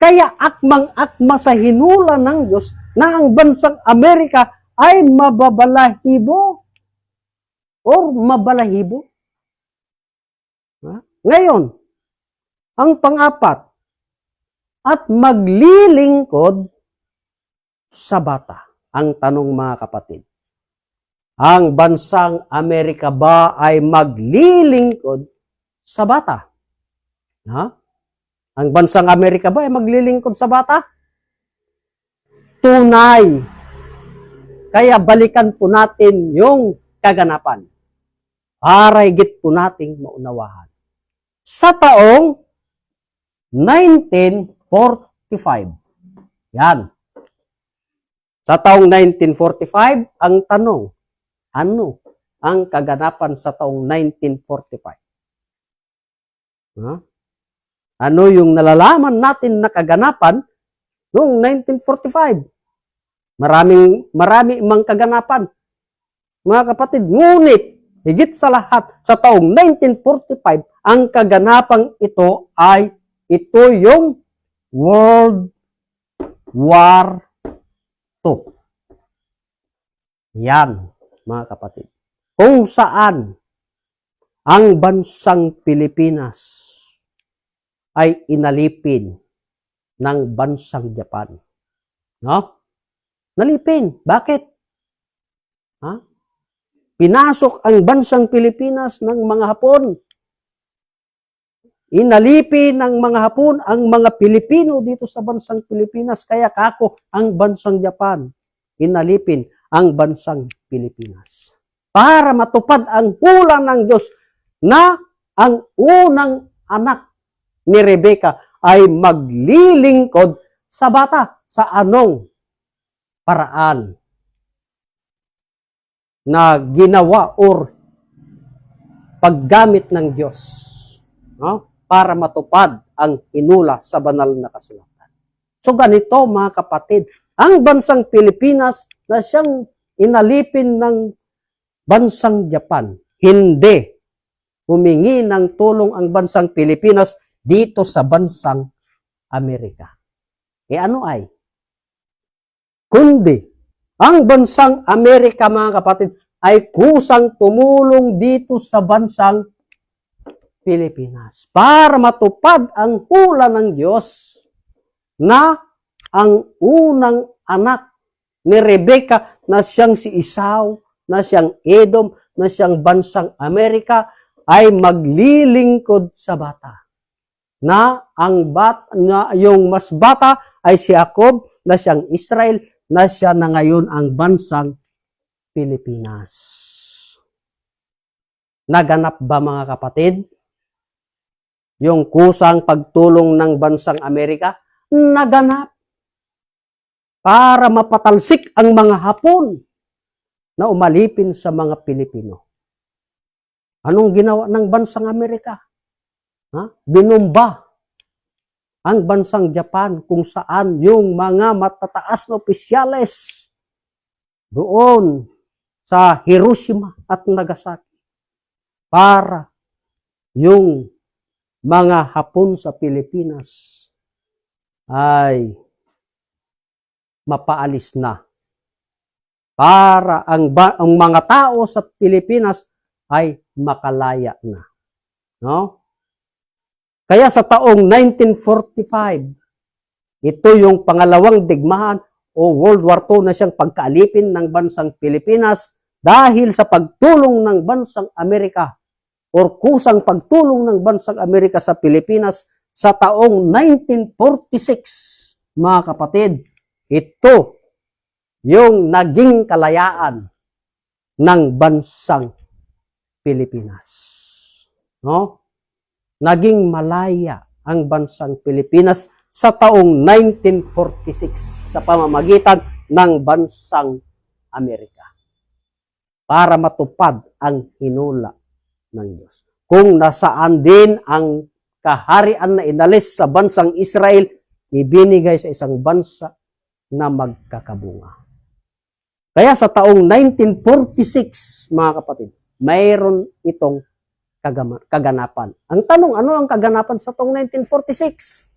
Kaya akmang-akma sa hinula ng Diyos na ang bansang Amerika ay mababalahibo o mabalahibo. Ha? Ngayon, ang pang-apat, at maglilingkod sa bata. Ang tanong, mga kapatid, ang bansang Amerika ba ay maglilingkod sa bata? Ha? Ang bansang Amerika ba ay maglilingkod sa bata? Tunay. Kaya balikan po natin yung kaganapan para higit po nating maunawahan. Sa taong 1945. Yan. Sa taong 1945, ang tanong, ano ang kaganapan sa taong 1945? Ha? Ano yung nalalaman natin na kaganapan noong 1945? Marami mang kaganapan. Mga kapatid, ngunit higit sa lahat, sa taong 1945, ang kaganapang ito ay ito yung World War II. Yan, mga kapatid. Kung saan ang bansang Pilipinas ay inalipin ng bansang Japan. No? Nalipin. Bakit? Ha? Pinasok ang bansang Pilipinas ng mga Hapon. Inalipin ng mga Hapon ang mga Pilipino dito sa bansang Pilipinas. Kaya kako ang bansang Japan. Inalipin ang bansang Pilipinas. Para matupad ang hula ng Diyos na ang unang anak ni Rebecca ay maglilingkod sa bata. Sa anong paraan na ginawa or paggamit ng Diyos, no? Para matupad ang hinula sa banal na kasulatan. So ganito, mga kapatid, ang bansang Pilipinas na siyang inalipin ng bansang Japan, hindi humingi ng tulong ang bansang Pilipinas dito sa bansang Amerika. Ano ay? Kundi, ang bansang Amerika, mga kapatid, ay kusang tumulong dito sa bansang Pilipinas para matupad ang hula ng Diyos na ang unang anak ni Rebecca na siyang si Esau na siyang Edom, na siyang bansang Amerika, ay maglilingkod sa bata. Na yung mas bata ay si Jacob, na siyang Israel, na siya na ngayon ang bansang Pilipinas. Naganap ba mga kapatid? Yung kusang pagtulong ng bansang Amerika? Naganap. Para mapatalsik ang mga Hapon na umalipin sa mga Pilipino. Anong ginawa ng bansang Amerika? Binumba ang bansang Japan kung saan yung mga matataas na opisyales doon sa Hiroshima at Nagasaki para yung mga Hapon sa Pilipinas ay mapaalis na. Para ang mga tao sa Pilipinas ay makalaya na. No? Kaya sa taong 1945, ito yung pangalawang digmaan o World War II na siyang pagkaalipin ng bansang Pilipinas dahil sa pagtulong ng bansang Amerika o kusang pagtulong ng bansang Amerika sa Pilipinas sa taong 1946, mga kapatid. Ito yung naging kalayaan ng bansang Pilipinas. No? Naging malaya ang bansang Pilipinas sa taong 1946 sa pamamagitan ng bansang Amerika para matupad ang hinula ng Diyos. Kung nasaan din ang kaharian na inalis sa bansang Israel, ibinigay sa isang bansa na magkakabunga. Kaya sa taong 1946, mga kapatid, mayroon itong kaganapan. Ang tanong, ano ang kaganapan sa taong 1946?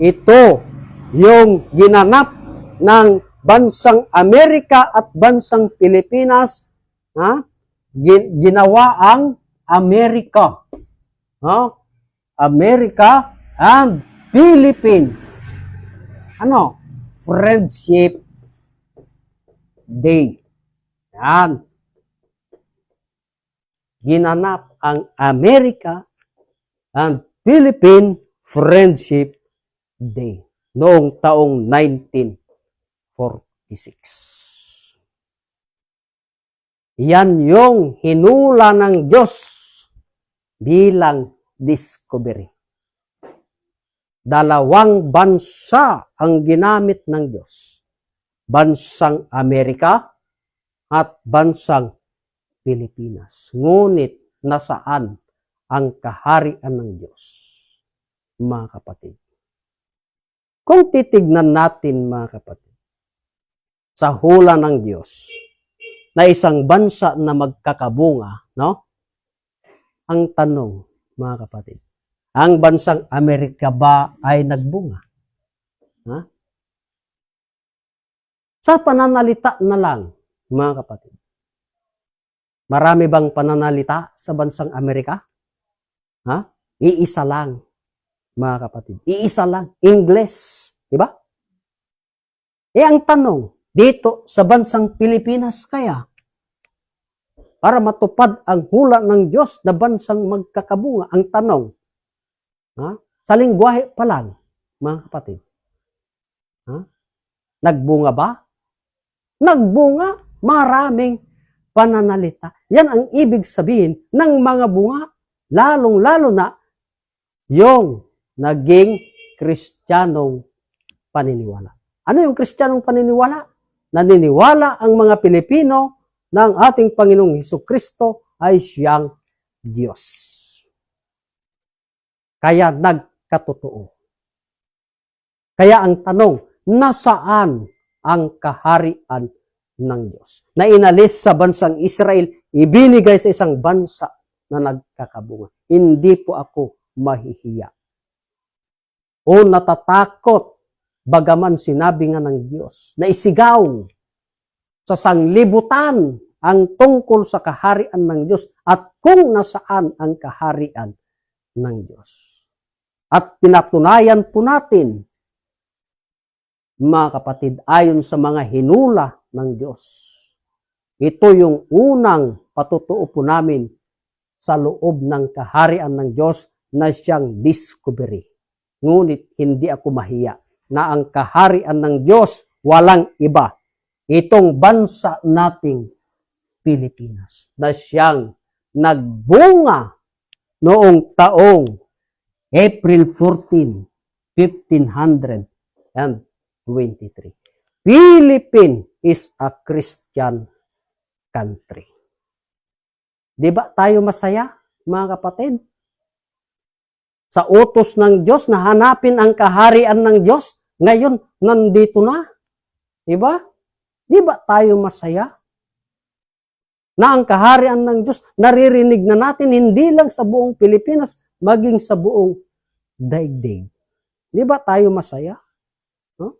Ito yung ginanap ng bansang Amerika at bansang Pilipinas. Ginawa ang Amerika. Amerika and Philippine. Friendship Day. Yan. Ginanap ang Amerika and Philippine Friendship Day noong taong 1946. Yan yung hinula ng Diyos bilang discovery. Dalawang bansa ang ginamit ng Diyos. Bansang Amerika at bansang Pilipinas. Ngunit nasaan ang kaharian ng Diyos, mga kapatid? Kung titignan natin, mga kapatid, sa hula ng Diyos, na isang bansa na magkakabunga, no? Ang tanong, mga kapatid, ang bansang Amerika ba ay nagbunga? Sa pananalita na lang, mga kapatid, marami bang pananalita sa bansang Amerika? Iisa lang, mga kapatid. Iisa lang, Ingles, di ba? Ang tanong, dito sa bansang Pilipinas kaya, para matupad ang hula ng Diyos na bansang magkakabunga, ang tanong, sa lingwahe pa lang, mga kapatid, nagbunga ba? Nagbunga, maraming pananalita. Yan ang ibig sabihin ng mga bunga, lalong-lalo na yung naging Kristiyanong paniniwala. Ano yung Kristiyanong paniniwala? Naniniwala ang mga Pilipino ng ating Panginoong Hesukristo ay siyang Diyos. Kaya nagkatotoo. Kaya ang tanong, nasaan ang kaharian ng Diyos? Na inalis sa bansang Israel, ibinigay sa isang bansa na nagkakabunga. Hindi po ako mahihiya o natatakot, bagaman sinabi nga ng Diyos na isigaw sa sanglibutan ang tungkol sa kaharian ng Diyos at kung nasaan ang kaharian ng Diyos. At pinatunayan po natin mga kapatid, ayon sa mga hinula ng Diyos. Ito yung unang patutuo po namin sa loob ng kaharian ng Diyos na siyang discovery. Ngunit hindi ako mahiya na ang kaharian ng Diyos walang iba. Itong bansa nating Pilipinas na siyang nagbunga noong taong April 14, 1523. Philippines is a Christian country. Di ba tayo masaya, mga kapatid? Sa utos ng Diyos na hanapin ang kaharian ng Diyos, ngayon nandito na. Di ba? Di ba tayo masaya? Na ang kaharian ng Diyos, naririnig na natin hindi lang sa buong Pilipinas, maging sa buong daigdig. Di ba tayo masaya? Huh?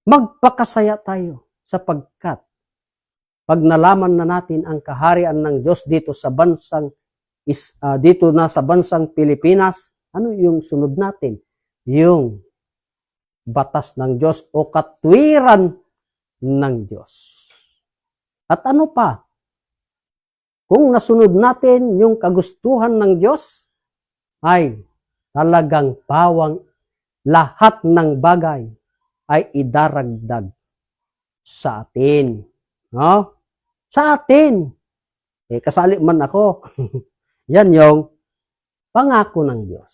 Magpakasaya tayo sapagkat pag nalaman na natin ang kaharian ng Diyos dito sa bansang Pilipinas, ano yung sunod natin? Yung batas ng Diyos o katwiran ng Diyos. At ano pa? Kung nasunod natin yung kagustuhan ng Diyos, ay talagang pawang lahat ng bagay ay idaragdag sa atin. No? Sa atin. Kasali man ako. Yan yung pangako ng Diyos.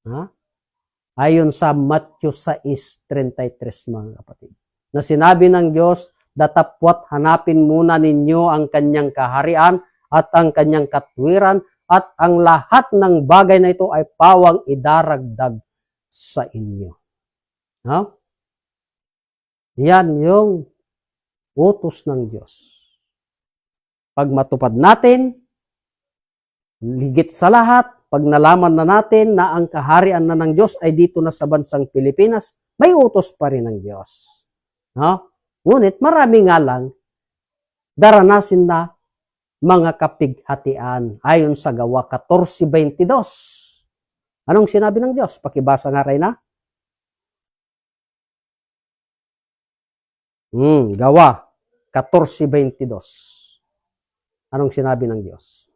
Ha? Ayon sa Matthew 6:33, mga kapatid. Na sinabi ng Diyos, datapwat hanapin muna ninyo ang kanyang kaharian at ang kanyang katwiran at ang lahat ng bagay na ito ay pawang idaragdag sa inyo. No? Yan yung utos ng Diyos. Pag matupad natin, higit sa lahat, pag nalaman na natin na ang kaharian na ng Diyos ay dito na sa bansang Pilipinas, may utos pa rin ng Diyos. No? Ngunit marami nga lang daranasin na mga kapighatian ayon sa Gawa 14:22. Anong sinabi ng Diyos? Pakibasa nga rin na. Gawa 14:22. Anong sinabi ng Diyos?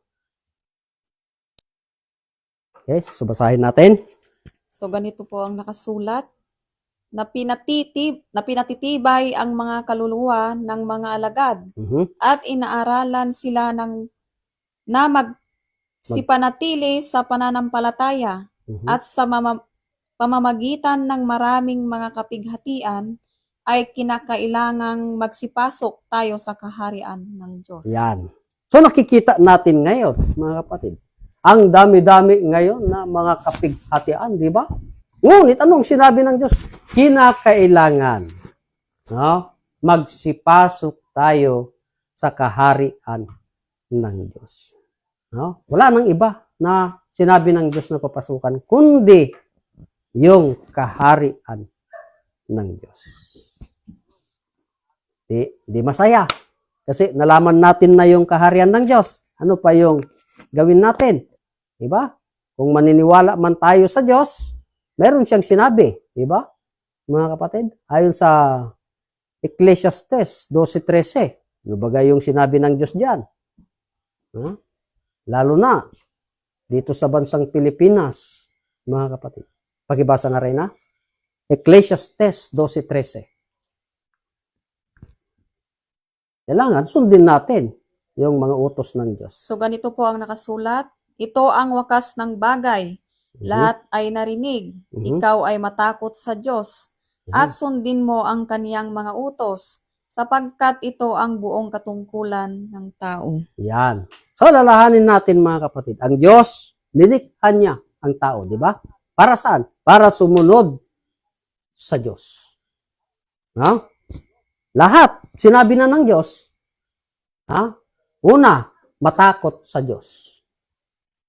Okay, so basahin natin. So ganito po ang nakasulat, na pinatitibay ang mga kaluluwa ng mga alagad at inaaralan sila na magsipanatili sa pananampalataya at sa pamamagitan ng maraming mga kapighatian ay kinakailangang magsipasok tayo sa kaharian ng Diyos. Yan. So nakikita natin ngayon, mga kapatid, ang dami-dami ngayon na mga kapighatian, di ba? Ngunit anong sinabi ng Diyos? Kinakailangan, no, magsipasok tayo sa kaharian ng Diyos. No? Wala nang iba na sinabi ng Diyos na papasukan, kundi yung kaharian ng Diyos. Di masaya. Kasi nalaman natin na yung kaharian ng Diyos. Ano pa yung gawin natin? Diba? Kung maniniwala man tayo sa Diyos, meron siyang sinabi, di ba? Mga kapatid, ayon sa Ecclesiastes 12:13, ano ba yung sinabi ng Diyos diyan? Lalo na dito sa bansang Pilipinas, mga kapatid. Pakibasa nga rin na. Ecclesiastes 12:13. Kailangan sundin natin yung mga utos ng Diyos. So ganito po ang nakasulat, ito ang wakas ng bagay. Lahat ay narinig. Ikaw ay matakot sa Diyos at sundin mo ang kaniyang mga utos sapagkat ito ang buong katungkulan ng tao. Yan. So lalahanin natin, mga kapatid. Ang Diyos, nilikha niya ang tao, di ba? Para saan? Para sumunod sa Diyos. Ha? Lahat, sinabi na ng Diyos. Ha? Una, matakot sa Diyos.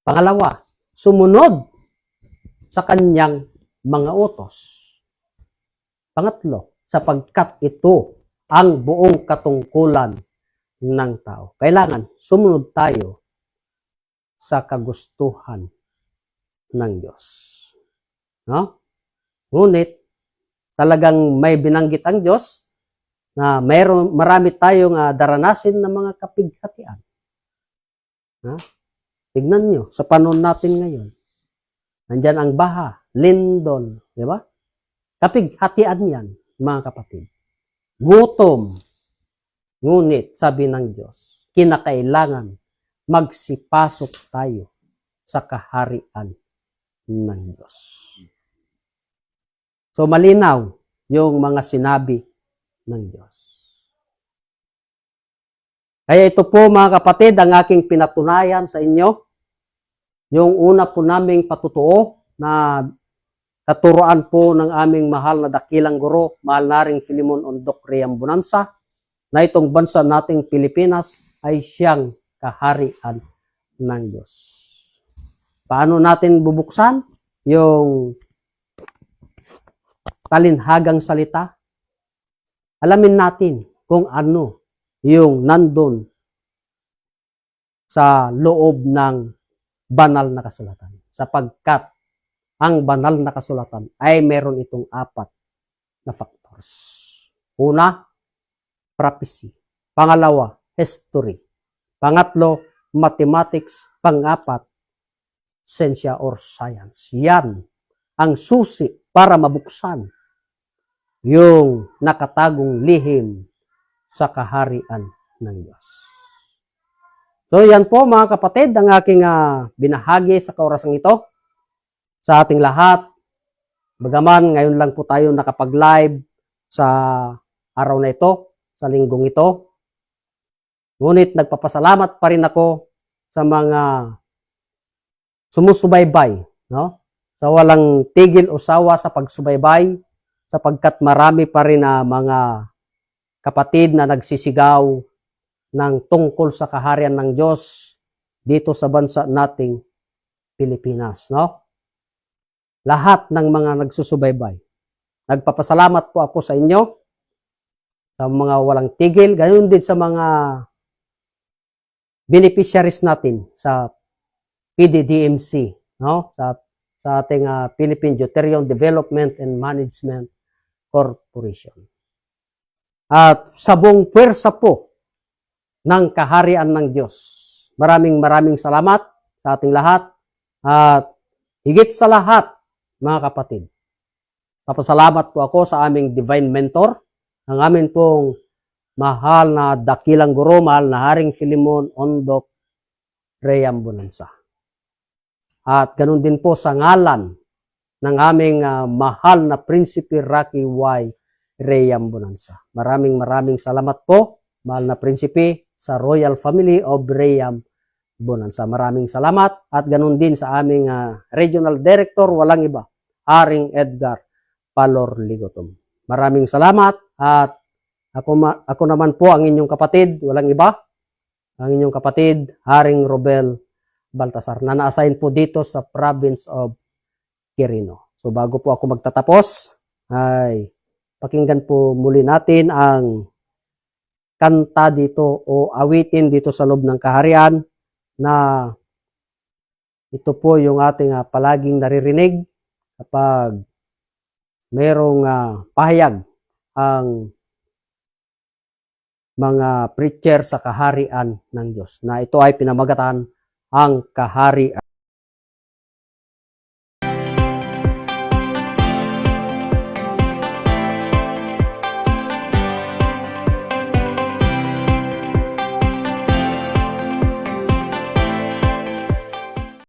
Pangalawa, sumunod sa kanyang mga utos. Pangatlo, sapagkat ito ang buong katungkulan ng tao. Kailangan sumunod tayo sa kagustuhan ng Diyos. No? Ngunit, talagang may binanggit ang Diyos na marami tayong daranasin ng mga kapighatian. Tignan nyo, sa panahon natin ngayon, nandyan ang baha, lindol, di ba? Kapighatian yan, mga kapatid. Gutom. Ngunit, sabi ng Diyos, kinakailangan magsipasok tayo sa kaharian ng Diyos. So, malinaw yung mga sinabi ng Diyos. Kaya ito po, mga kapatid, ang aking pinatunayan sa inyo. Yung una po naming patutuo na katuroan po ng aming mahal na dakilang guro, mahal na ring Filemon Ondoc Reambunanza, na itong bansa nating Pilipinas ay siyang kaharian ng Diyos. Paano natin bubuksan yung talinhagang salita? Alamin natin kung ano yung nandun sa loob ng banal na kasulatan. Sapagkat ang banal na kasulatan ay meron itong 4 na factors. Una, prophecy. Pangalawa, history. Pangatlo, mathematics. Pang-4, science or science. Yan ang susi para mabuksan yung nakatagong lihim sa kaharian ng Diyos. So yan po mga kapatid, ang aking binahagi sa kaorasang ito sa ating lahat. Bagaman ngayon lang po tayo nakapag-live sa araw na ito, sa linggong ito. Ngunit nagpapasalamat pa rin ako sa mga sumusubaybay, no? Sa walang tigil o sawa sa pagsubaybay, sapagkat marami pa rin na mga kapatid na nagsisigaw ng tungkol sa kaharian ng Diyos dito sa bansa nating Pilipinas, no? Lahat ng mga nagsusubaybay. Nagpapasalamat po ako sa inyo, sa mga walang tigil, gayon din sa mga beneficiaries natin sa PDDMC, no? Sa ating Philippine Deuterium Development and Management Corporation. At sa buong pwersa po ng kaharian ng Diyos. Maraming salamat sa ating lahat. At higit sa lahat, mga kapatid, papasalamat po ako sa aming divine mentor, ang amin pong mahal na dakilang guro, mahal na Haring Filemon Ondoc Reambunanza. At ganun din po sa ngalan ng aming mahal na Prinsipe Rocky Y. Reambunanza. Maraming salamat po, mahal na Prinsipe, sa Royal Family of Reambunanza. Maraming salamat at ganun din sa aming Regional Director, walang iba, Haring Edgar Palor Ligotom. Maraming salamat at ako naman po ang inyong kapatid, walang iba, ang inyong kapatid, Haring Robel Baltasar, na na-assign po dito sa province of Quirino. So bago po ako magtatapos, ay pakinggan po muli natin ang kanta dito o awitin dito sa loob ng kaharian na ito po yung ating palaging naririnig kapag mayroong pahayag ang mga preacher sa kaharian ng Diyos, na ito ay pinamagatan ang kaharian.